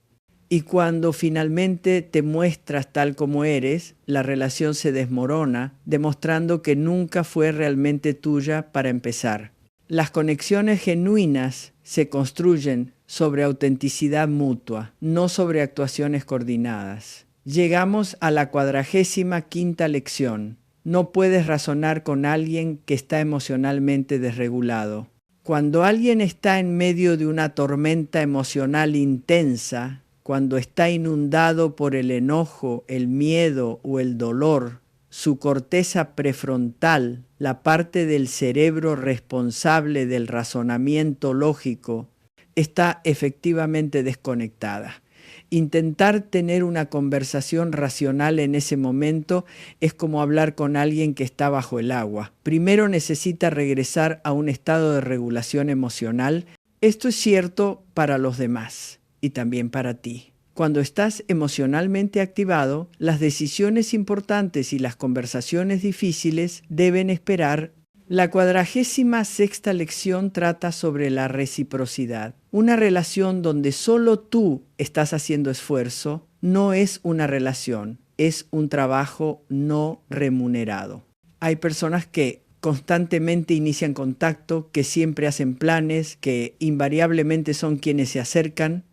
[SPEAKER 1] Y cuando finalmente te muestras tal como eres, la relación se desmorona, demostrando que nunca fue realmente tuya para empezar. Las conexiones genuinas se construyen sobre autenticidad mutua, no sobre actuaciones coordinadas. Llegamos a la 45ª lección. No puedes razonar con alguien que está emocionalmente desregulado. Cuando alguien está en medio de una tormenta emocional intensa, cuando está inundado por el enojo, el miedo o el dolor, su corteza prefrontal, la parte del cerebro responsable del razonamiento lógico, está efectivamente desconectada. Intentar tener una conversación racional en ese momento es como hablar con alguien que está bajo el agua. Primero necesita regresar a un estado de regulación emocional. Esto es cierto para los demás y también para ti. Cuando estás emocionalmente activado, las decisiones importantes y las conversaciones difíciles deben esperar. La 46ª lección trata sobre la reciprocidad. Una relación donde solo tú estás haciendo esfuerzo no es una relación, es un trabajo no remunerado. Hay personas que constantemente inician contacto, que siempre hacen planes, que invariablemente son quienes se acercan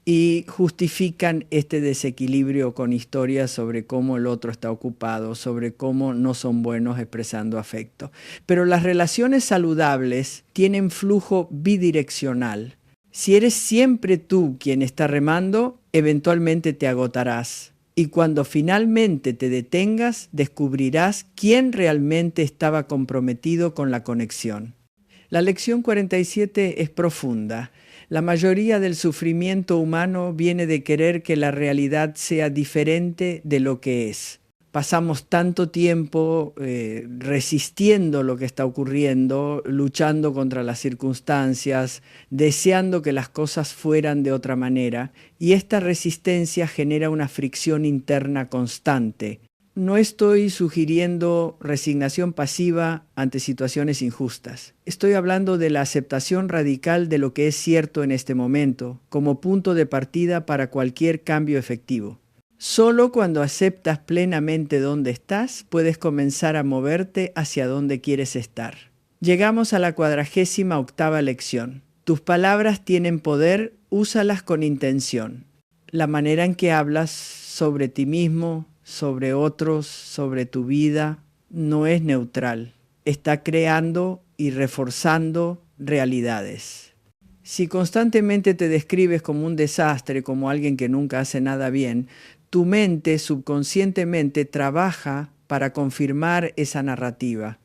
[SPEAKER 1] y justifican este desequilibrio con historias sobre cómo el otro está ocupado, sobre cómo no son buenos expresando afecto. Pero las relaciones saludables tienen flujo bidireccional. Si eres siempre tú quien está remando, eventualmente te agotarás. Y cuando finalmente te detengas, descubrirás quién realmente estaba comprometido con la conexión. La lección 47 es profunda. La mayoría del sufrimiento humano viene de querer que la realidad sea diferente de lo que es. Pasamos tanto tiempo resistiendo lo que está ocurriendo, luchando contra las circunstancias, deseando que las cosas fueran de otra manera, y esta resistencia genera una fricción interna constante. No estoy sugiriendo resignación pasiva ante situaciones injustas. Estoy hablando de la aceptación radical de lo que es cierto en este momento, como punto de partida para cualquier cambio efectivo. Solo cuando aceptas plenamente dónde estás, puedes comenzar a moverte hacia donde quieres estar. Llegamos a la 48ª lección. Tus palabras tienen poder, úsalas con intención. La manera en que hablas sobre ti mismo, sobre otros, sobre tu vida, no es neutral. Está creando y reforzando realidades. Si constantemente te describes como un desastre, como alguien que nunca hace nada bien, tu mente subconscientemente trabaja para confirmar esa narrativa.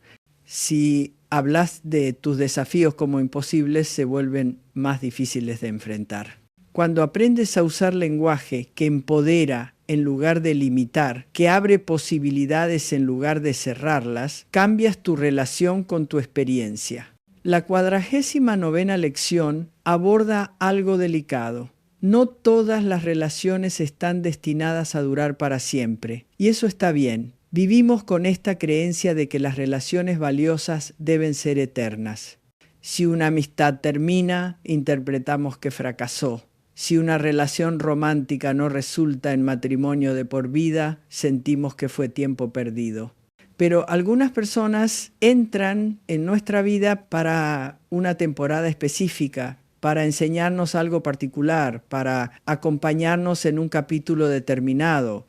[SPEAKER 1] Si hablas de tus desafíos como imposibles, se vuelven más difíciles de enfrentar. Cuando aprendes a usar lenguaje que empodera en lugar de limitar, que abre posibilidades en lugar de cerrarlas, cambias tu relación con tu experiencia. La 49ª lección aborda algo delicado. No todas las relaciones están destinadas a durar para siempre, y eso está bien. Vivimos con esta creencia de que las relaciones valiosas deben ser eternas. Si una amistad termina, interpretamos que fracasó. Si una relación romántica no resulta en matrimonio de por vida, sentimos que fue tiempo perdido. Pero algunas personas entran en nuestra vida para una temporada específica, para enseñarnos algo particular, para acompañarnos en un capítulo determinado.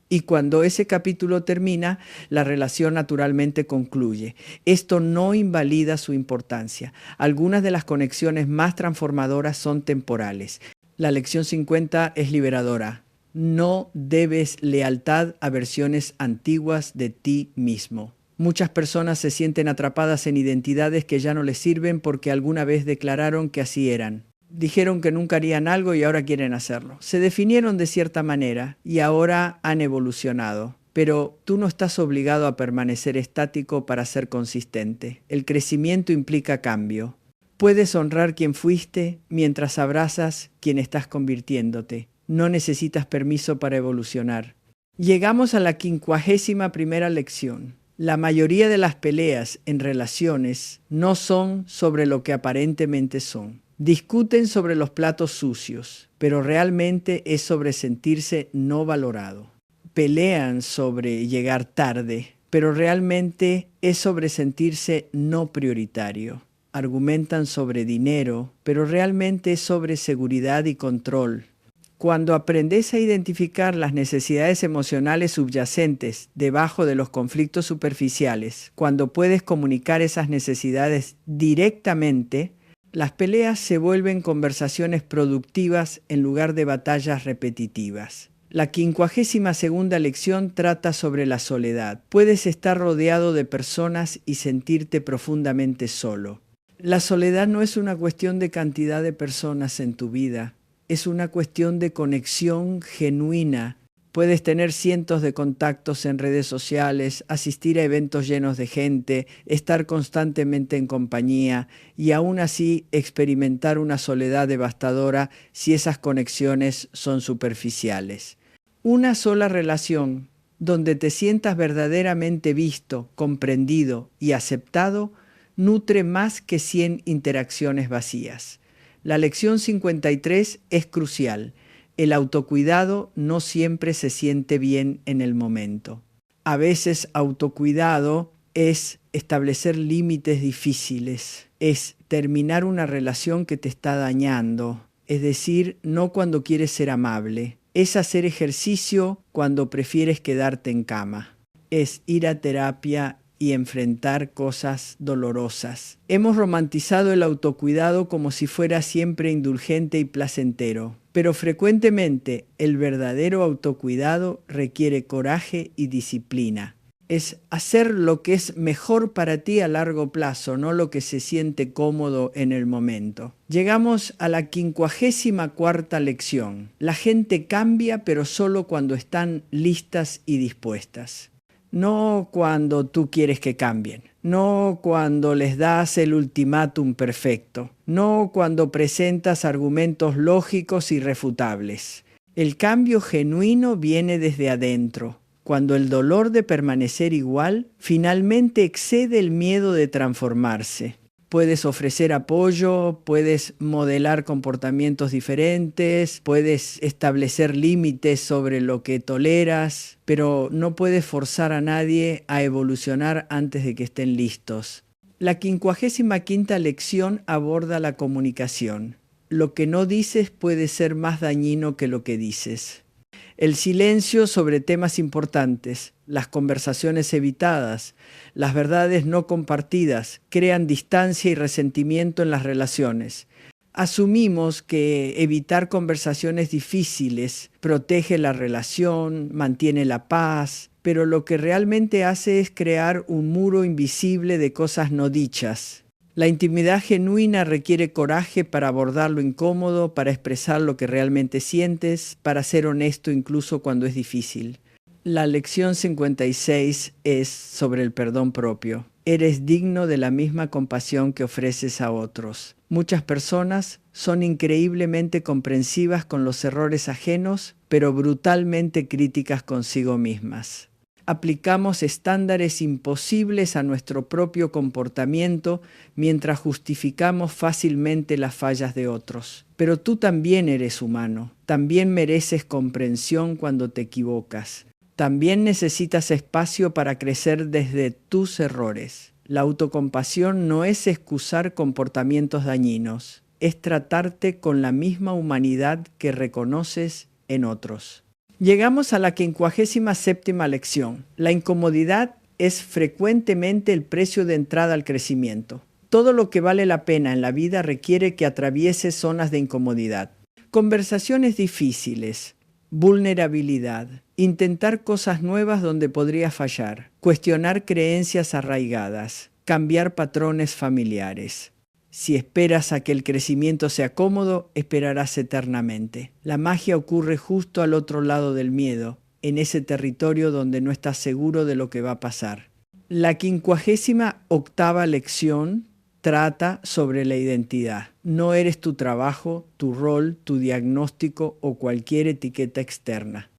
[SPEAKER 1] Y cuando ese capítulo termina, la relación naturalmente concluye. Esto no invalida su importancia. Algunas de las conexiones más transformadoras son temporales. La lección 50 es liberadora. No debes lealtad a versiones antiguas de ti mismo. Muchas personas se sienten atrapadas en identidades que ya no les sirven porque alguna vez declararon que así eran. Dijeron que nunca harían algo y ahora quieren hacerlo. Se definieron de cierta manera y ahora han evolucionado. Pero tú no estás obligado a permanecer estático para ser consistente. El crecimiento implica cambio. Puedes honrar quien fuiste mientras abrazas quien estás convirtiéndote. No necesitas permiso para evolucionar. Llegamos a la 51ª lección. La mayoría de las peleas en relaciones no son sobre lo que aparentemente son. Discuten sobre los platos sucios, pero realmente es sobre sentirse no valorado. Pelean sobre llegar tarde, pero realmente es sobre sentirse no prioritario. Argumentan sobre dinero, pero realmente es sobre seguridad y control. Cuando aprendes a identificar las necesidades emocionales subyacentes debajo de los conflictos superficiales, cuando puedes comunicar esas necesidades directamente, las peleas se vuelven conversaciones productivas en lugar de batallas repetitivas. La 52ª lección trata sobre la soledad. Puedes estar rodeado de personas y sentirte profundamente solo. La soledad no es una cuestión de cantidad de personas en tu vida. Es una cuestión de conexión genuina. Puedes tener cientos de contactos en redes sociales, asistir a eventos llenos de gente, estar constantemente en compañía y aún así experimentar una soledad devastadora si esas conexiones son superficiales. Una sola relación donde te sientas verdaderamente visto, comprendido y aceptado nutre más que 100 interacciones vacías. La lección 53 es crucial. El autocuidado no siempre se siente bien en el momento. A veces autocuidado es establecer límites difíciles, es terminar una relación que te está dañando, es decir, no cuando quieres ser amable, es hacer ejercicio cuando prefieres quedarte en cama, es ir a terapia y enfrentar cosas dolorosas. Hemos romantizado el autocuidado como si fuera siempre indulgente y placentero, pero frecuentemente el verdadero autocuidado requiere coraje y disciplina. Es hacer lo que es mejor para ti a largo plazo, no lo que se siente cómodo en el momento. Llegamos a la 54ª lección. La gente cambia, pero solo cuando están listas y dispuestas. No cuando tú quieres que cambien, no cuando les das el ultimátum perfecto, no cuando presentas argumentos lógicos y refutables. El cambio genuino viene desde adentro, cuando el dolor de permanecer igual finalmente excede el miedo de transformarse. Puedes ofrecer apoyo, puedes modelar comportamientos diferentes, puedes establecer límites sobre lo que toleras, pero no puedes forzar a nadie a evolucionar antes de que estén listos. La 55ª lección aborda la comunicación. Lo que no dices puede ser más dañino que lo que dices. El silencio sobre temas importantes, las conversaciones evitadas, las verdades no compartidas crean distancia y resentimiento en las relaciones. Asumimos que evitar conversaciones difíciles protege la relación, mantiene la paz, pero lo que realmente hace es crear un muro invisible de cosas no dichas. La intimidad genuina requiere coraje para abordar lo incómodo, para expresar lo que realmente sientes, para ser honesto incluso cuando es difícil. La lección 56 es sobre el perdón propio. Eres digno de la misma compasión que ofreces a otros. Muchas personas son increíblemente comprensivas con los errores ajenos, pero brutalmente críticas consigo mismas. Aplicamos estándares imposibles a nuestro propio comportamiento mientras justificamos fácilmente las fallas de otros. Pero tú también eres humano, también mereces comprensión cuando te equivocas. También necesitas espacio para crecer desde tus errores. La autocompasión no es excusar comportamientos dañinos, es tratarte con la misma humanidad que reconoces en otros. Llegamos a la 57ª lección. La incomodidad es frecuentemente el precio de entrada al crecimiento. Todo lo que vale la pena en la vida requiere que atravieses zonas de incomodidad. Conversaciones difíciles, vulnerabilidad, intentar cosas nuevas donde podría fallar, cuestionar creencias arraigadas, cambiar patrones familiares. Si esperas a que el crecimiento sea cómodo, esperarás eternamente. La magia ocurre justo al otro lado del miedo, en ese territorio donde no estás seguro de lo que va a pasar. La 58ª lección trata sobre la identidad. No eres tu trabajo, tu rol, tu diagnóstico o cualquier etiqueta externa.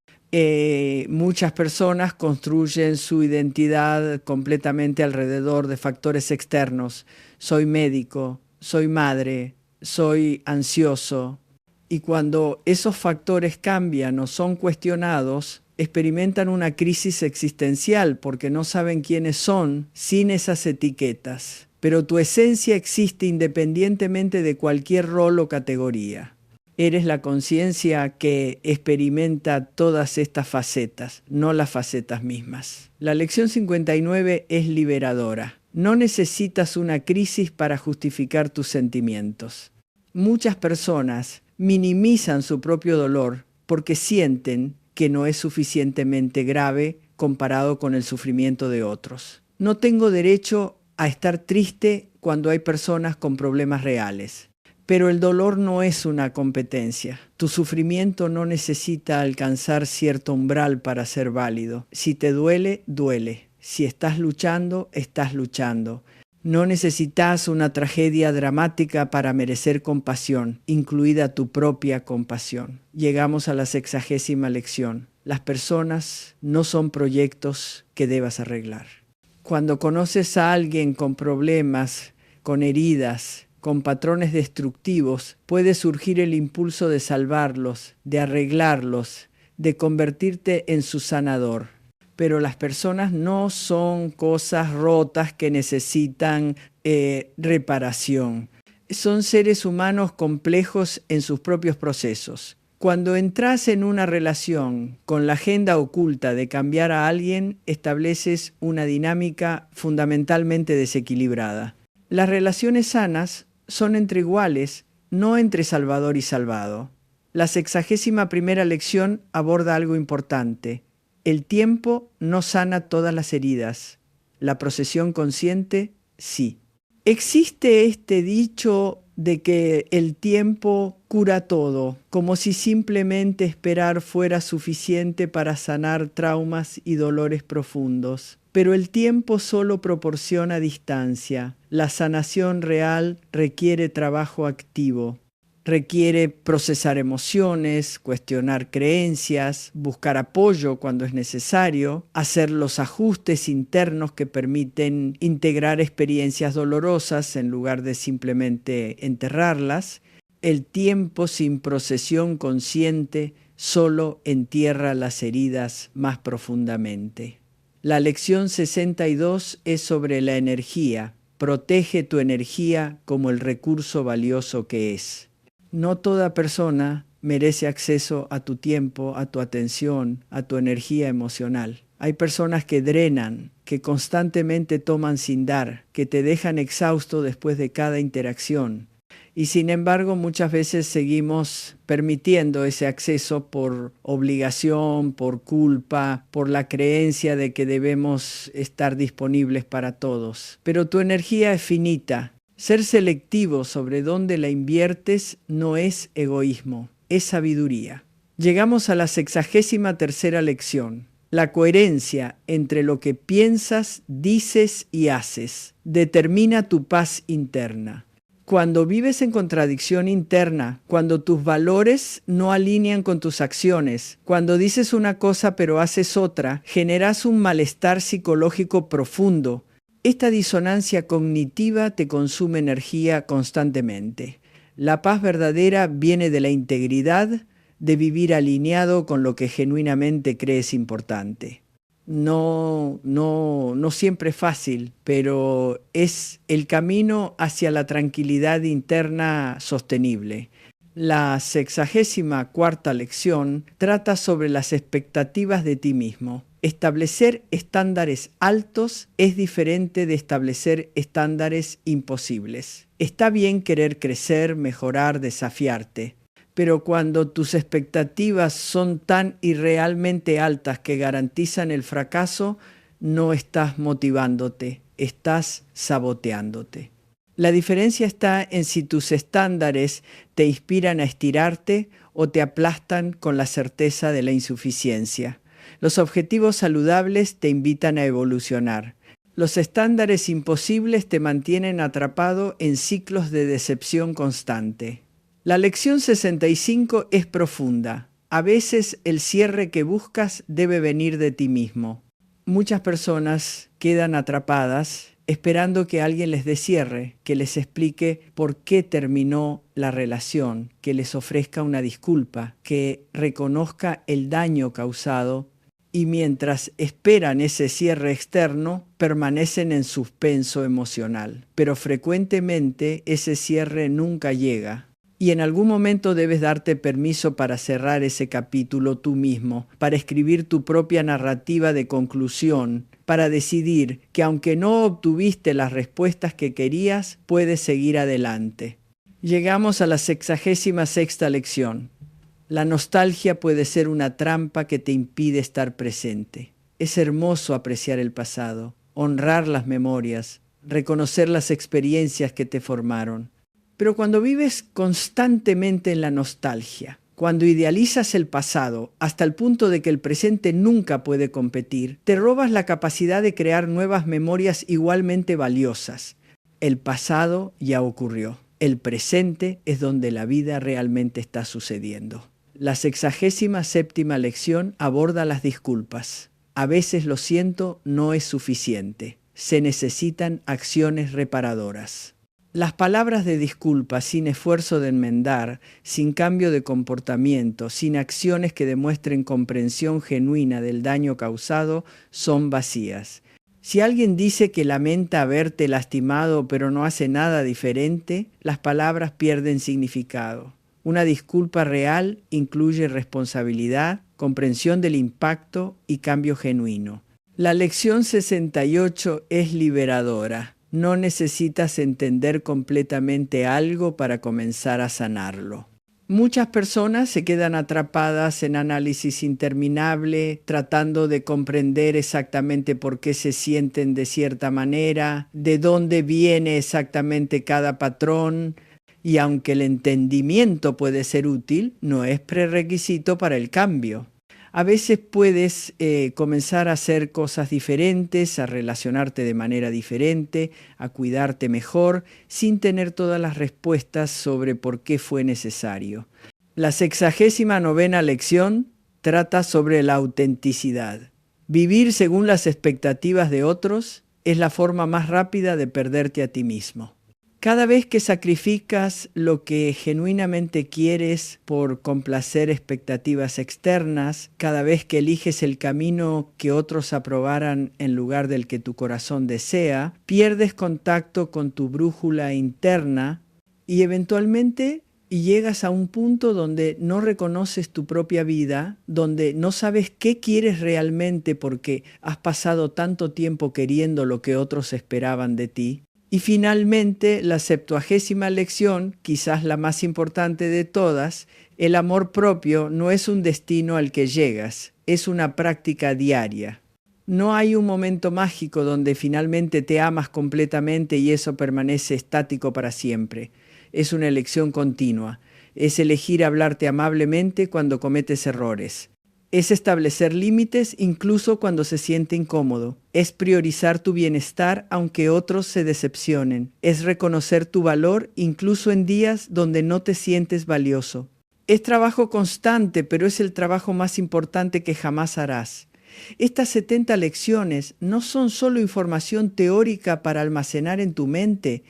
[SPEAKER 1] Muchas personas construyen su identidad completamente alrededor de factores externos. Soy médico, soy madre, soy ansioso. Y cuando esos factores cambian o son cuestionados, experimentan una crisis existencial porque no saben quiénes son sin esas etiquetas. Pero tu esencia existe independientemente de cualquier rol o categoría. Eres la conciencia que experimenta todas estas facetas, no las facetas mismas. La lección 59 es liberadora. No necesitas una crisis para justificar tus sentimientos. Muchas personas minimizan su propio dolor porque sienten que no es suficientemente grave comparado con el sufrimiento de otros. No tengo derecho a estar triste cuando hay personas con problemas reales. Pero el dolor no es una competencia. Tu sufrimiento no necesita alcanzar cierto umbral para ser válido. Si te duele, duele. Si estás luchando, estás luchando. No necesitas una tragedia dramática para merecer compasión, incluida tu propia compasión. Llegamos a la 60ª lección. Las personas no son proyectos que debas arreglar. Cuando conoces a alguien con problemas, con heridas, con patrones destructivos, puede surgir el impulso de salvarlos, de arreglarlos, de convertirte en su sanador. Pero las personas no son cosas rotas que necesitan reparación. Son seres humanos complejos en sus propios procesos. Cuando entras en una relación con la agenda oculta de cambiar a alguien, estableces una dinámica fundamentalmente desequilibrada. Las relaciones sanas son entre iguales, no entre salvador y salvado. La 61ª lección aborda algo importante. El tiempo no sana todas las heridas. La procesión consciente, sí. Existe este dicho de que el tiempo cura todo, como si simplemente esperar fuera suficiente para sanar traumas y dolores profundos. Pero el tiempo solo proporciona distancia. La sanación real requiere trabajo activo. Requiere procesar emociones, cuestionar creencias, buscar apoyo cuando es necesario, hacer los ajustes internos que permiten integrar experiencias dolorosas en lugar de simplemente enterrarlas. El tiempo sin procesión consciente solo entierra las heridas más profundamente. La lección 62 es sobre la energía. Protege tu energía como el recurso valioso que es. No toda persona merece acceso a tu tiempo, a tu atención, a tu energía emocional. Hay personas que drenan, que constantemente toman sin dar, que te dejan exhausto después de cada interacción. Y sin embargo, muchas veces seguimos permitiendo ese acceso por obligación, por culpa, por la creencia de que debemos estar disponibles para todos. Pero tu energía es finita. Ser selectivo sobre dónde la inviertes no es egoísmo, es sabiduría. Llegamos a la 63ª lección. La coherencia entre lo que piensas, dices y haces determina tu paz interna. Cuando vives en contradicción interna, cuando tus valores no alinean con tus acciones, cuando dices una cosa pero haces otra, generas un malestar psicológico profundo. Esta disonancia cognitiva te consume energía constantemente. La paz verdadera viene de la integridad, de vivir alineado con lo que genuinamente crees importante. No siempre es fácil, pero es el camino hacia la tranquilidad interna sostenible. La 64ª lección trata sobre las expectativas de ti mismo. Establecer estándares altos es diferente de establecer estándares imposibles. Está bien querer crecer, mejorar, desafiarte, pero cuando tus expectativas son tan irrealmente altas que garantizan el fracaso, no estás motivándote, estás saboteándote. La diferencia está en si tus estándares te inspiran a estirarte o te aplastan con la certeza de la insuficiencia. Los objetivos saludables te invitan a evolucionar. Los estándares imposibles te mantienen atrapado en ciclos de decepción constante. La lección 65 es profunda. A veces el cierre que buscas debe venir de ti mismo. Muchas personas quedan atrapadas esperando que alguien les dé cierre, que les explique por qué terminó la relación, que les ofrezca una disculpa, que reconozca el daño causado. Y mientras esperan ese cierre externo, permanecen en suspenso emocional. Pero frecuentemente ese cierre nunca llega. Y en algún momento debes darte permiso para cerrar ese capítulo tú mismo, para escribir tu propia narrativa de conclusión, para decidir que aunque no obtuviste las respuestas que querías, puedes seguir adelante. Llegamos a la 66ª lección. La nostalgia puede ser una trampa que te impide estar presente. Es hermoso apreciar el pasado, honrar las memorias, reconocer las experiencias que te formaron. Pero cuando vives constantemente en la nostalgia, cuando idealizas el pasado hasta el punto de que el presente nunca puede competir, te robas la capacidad de crear nuevas memorias igualmente valiosas. El pasado ya ocurrió. El presente es donde la vida realmente está sucediendo. La 67ª lección aborda las disculpas. A veces lo siento no es suficiente. Se necesitan acciones reparadoras. Las palabras de disculpa sin esfuerzo de enmendar, sin cambio de comportamiento, sin acciones que demuestren comprensión genuina del daño causado, son vacías. Si alguien dice que lamenta haberte lastimado pero no hace nada diferente, las palabras pierden significado. Una disculpa real incluye responsabilidad, comprensión del impacto y cambio genuino. La lección 68 es liberadora. No necesitas entender completamente algo para comenzar a sanarlo. Muchas personas se quedan atrapadas en análisis interminable, tratando de comprender exactamente por qué se sienten de cierta manera, de dónde viene exactamente cada patrón, y aunque el entendimiento puede ser útil, no es prerequisito para el cambio. A veces puedes comenzar a hacer cosas diferentes, a relacionarte de manera diferente, a cuidarte mejor, sin tener todas las respuestas sobre por qué fue necesario. La 69ª lección trata sobre la autenticidad. Vivir según las expectativas de otros es la forma más rápida de perderte a ti mismo. Cada vez que sacrificas lo que genuinamente quieres por complacer expectativas externas, cada vez que eliges el camino que otros aprobaran en lugar del que tu corazón desea, pierdes contacto con tu brújula interna y eventualmente llegas a un punto donde no reconoces tu propia vida, donde no sabes qué quieres realmente porque has pasado tanto tiempo queriendo lo que otros esperaban de ti. Y finalmente, la 70ª lección, quizás la más importante de todas, el amor propio no es un destino al que llegas, es una práctica diaria. No hay un momento mágico donde finalmente te amas completamente y eso permanece estático para siempre. Es una elección continua. Es elegir hablarte amablemente cuando cometes errores. Es establecer límites incluso cuando se siente incómodo. Es priorizar tu bienestar aunque otros se decepcionen. Es reconocer tu valor incluso en días donde no te sientes valioso. Es trabajo constante, pero es el trabajo más importante que jamás harás. Estas 70 lecciones no son solo información teórica para almacenar en tu mente,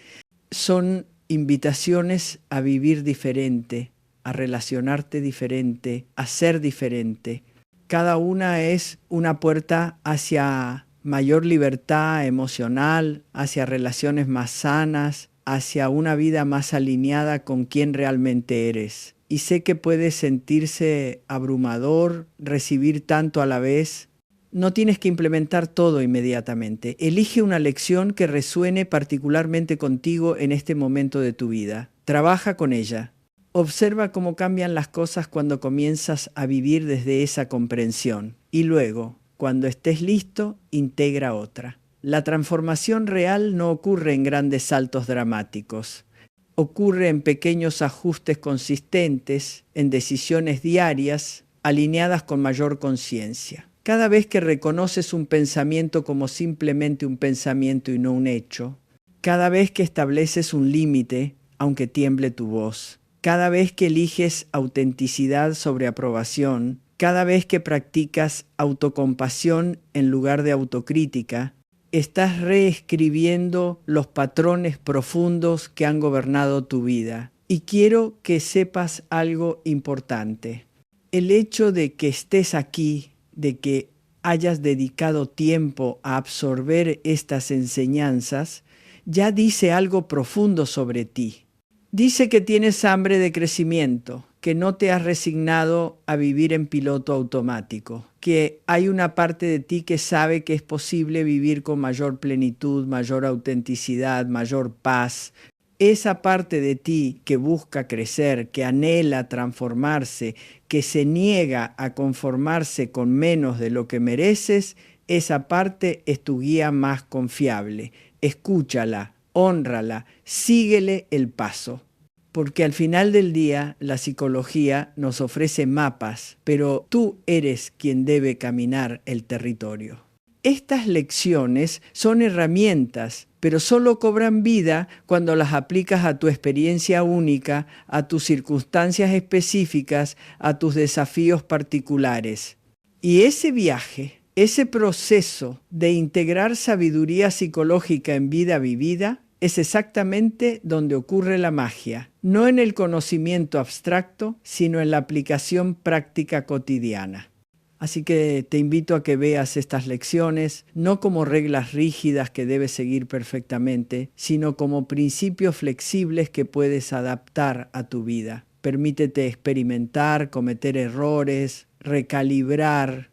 [SPEAKER 1] son invitaciones a vivir diferente, a relacionarte diferente, a ser diferente. Cada una es una puerta hacia mayor libertad emocional, hacia relaciones más sanas, hacia una vida más alineada con quien realmente eres. Y sé que puede sentirse abrumador recibir tanto a la vez. No tienes que implementar todo inmediatamente. Elige una lección que resuene particularmente contigo en este momento de tu vida. Trabaja con ella. Observa cómo cambian las cosas cuando comienzas a vivir desde esa comprensión. Y luego, cuando estés listo, integra otra. La transformación real no ocurre en grandes saltos dramáticos. Ocurre en pequeños ajustes consistentes, en decisiones diarias, alineadas con mayor conciencia. Cada vez que reconoces un pensamiento como simplemente un pensamiento y no un hecho, cada vez que estableces un límite, aunque tiemble tu voz, cada vez que eliges autenticidad sobre aprobación, cada vez que practicas autocompasión en lugar de autocrítica, estás reescribiendo los patrones profundos que han gobernado tu vida. Y quiero que sepas algo importante. El hecho de que estés aquí, de que hayas dedicado tiempo a absorber estas enseñanzas, ya dice algo profundo sobre ti. Dice que tienes hambre de crecimiento, que no te has resignado a vivir en piloto automático, que hay una parte de ti que sabe que es posible vivir con mayor plenitud, mayor autenticidad, mayor paz. Esa parte de ti que busca crecer, que anhela transformarse, que se niega a conformarse con menos de lo que mereces, esa parte es tu guía más confiable. Escúchala, hónrala, síguele el paso. Porque al final del día la psicología nos ofrece mapas, pero tú eres quien debe caminar el territorio. Estas lecciones son herramientas, pero solo cobran vida cuando las aplicas a tu experiencia única, a tus circunstancias específicas, a tus desafíos particulares. Y ese viaje, ese proceso de integrar sabiduría psicológica en vida vivida, es exactamente donde ocurre la magia, no en el conocimiento abstracto, sino en la aplicación práctica cotidiana. Así que te invito a que veas estas lecciones no como reglas rígidas que debes seguir perfectamente, sino como principios flexibles que puedes adaptar a tu vida. Permítete experimentar, cometer errores, recalibrar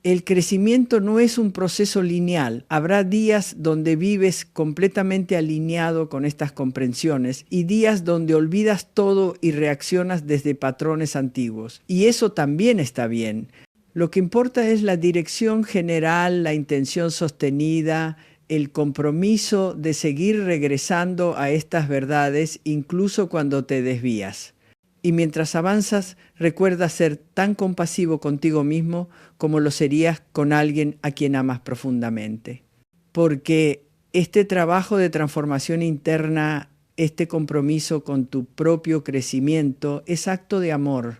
[SPEAKER 1] El crecimiento no es un proceso lineal. Habrá días donde vives completamente alineado con estas comprensiones y días donde olvidas todo y reaccionas desde patrones antiguos. Y eso también está bien. Lo que importa es la dirección general, la intención sostenida, el compromiso de seguir regresando a estas verdades incluso cuando te desvías. Y mientras avanzas, recuerda ser tan compasivo contigo mismo como lo serías con alguien a quien amas profundamente. Porque este trabajo de transformación interna, este compromiso con tu propio crecimiento, es acto de amor.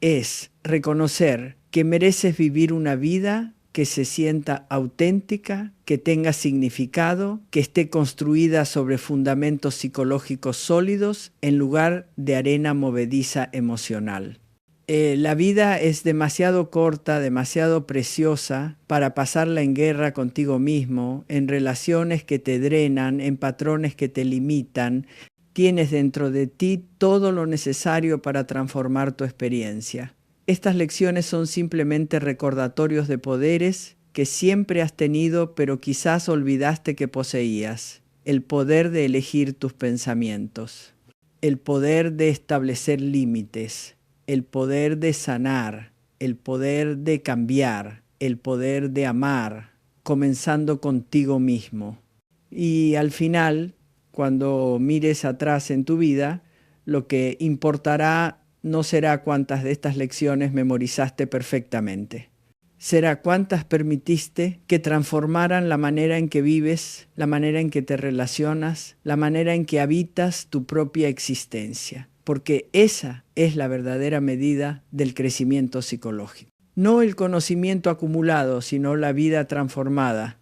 [SPEAKER 1] Es reconocer que mereces vivir una vida que se sienta auténtica, que tenga significado, que esté construida sobre fundamentos psicológicos sólidos en lugar de arena movediza emocional. La vida es demasiado corta, demasiado preciosa para pasarla en guerra contigo mismo, en relaciones que te drenan, en patrones que te limitan. Tienes dentro de ti todo lo necesario para transformar tu experiencia. Estas lecciones son simplemente recordatorios de poderes que siempre has tenido, pero quizás olvidaste que poseías. El poder de elegir tus pensamientos, el poder de establecer límites, el poder de sanar, el poder de cambiar, el poder de amar, comenzando contigo mismo. Y al final, cuando mires atrás en tu vida, lo que importará no será cuántas de estas lecciones memorizaste perfectamente. Será cuántas permitiste que transformaran la manera en que vives, la manera en que te relacionas, la manera en que habitas tu propia existencia. Porque esa es la verdadera medida del crecimiento psicológico. No el conocimiento acumulado, sino la vida transformada.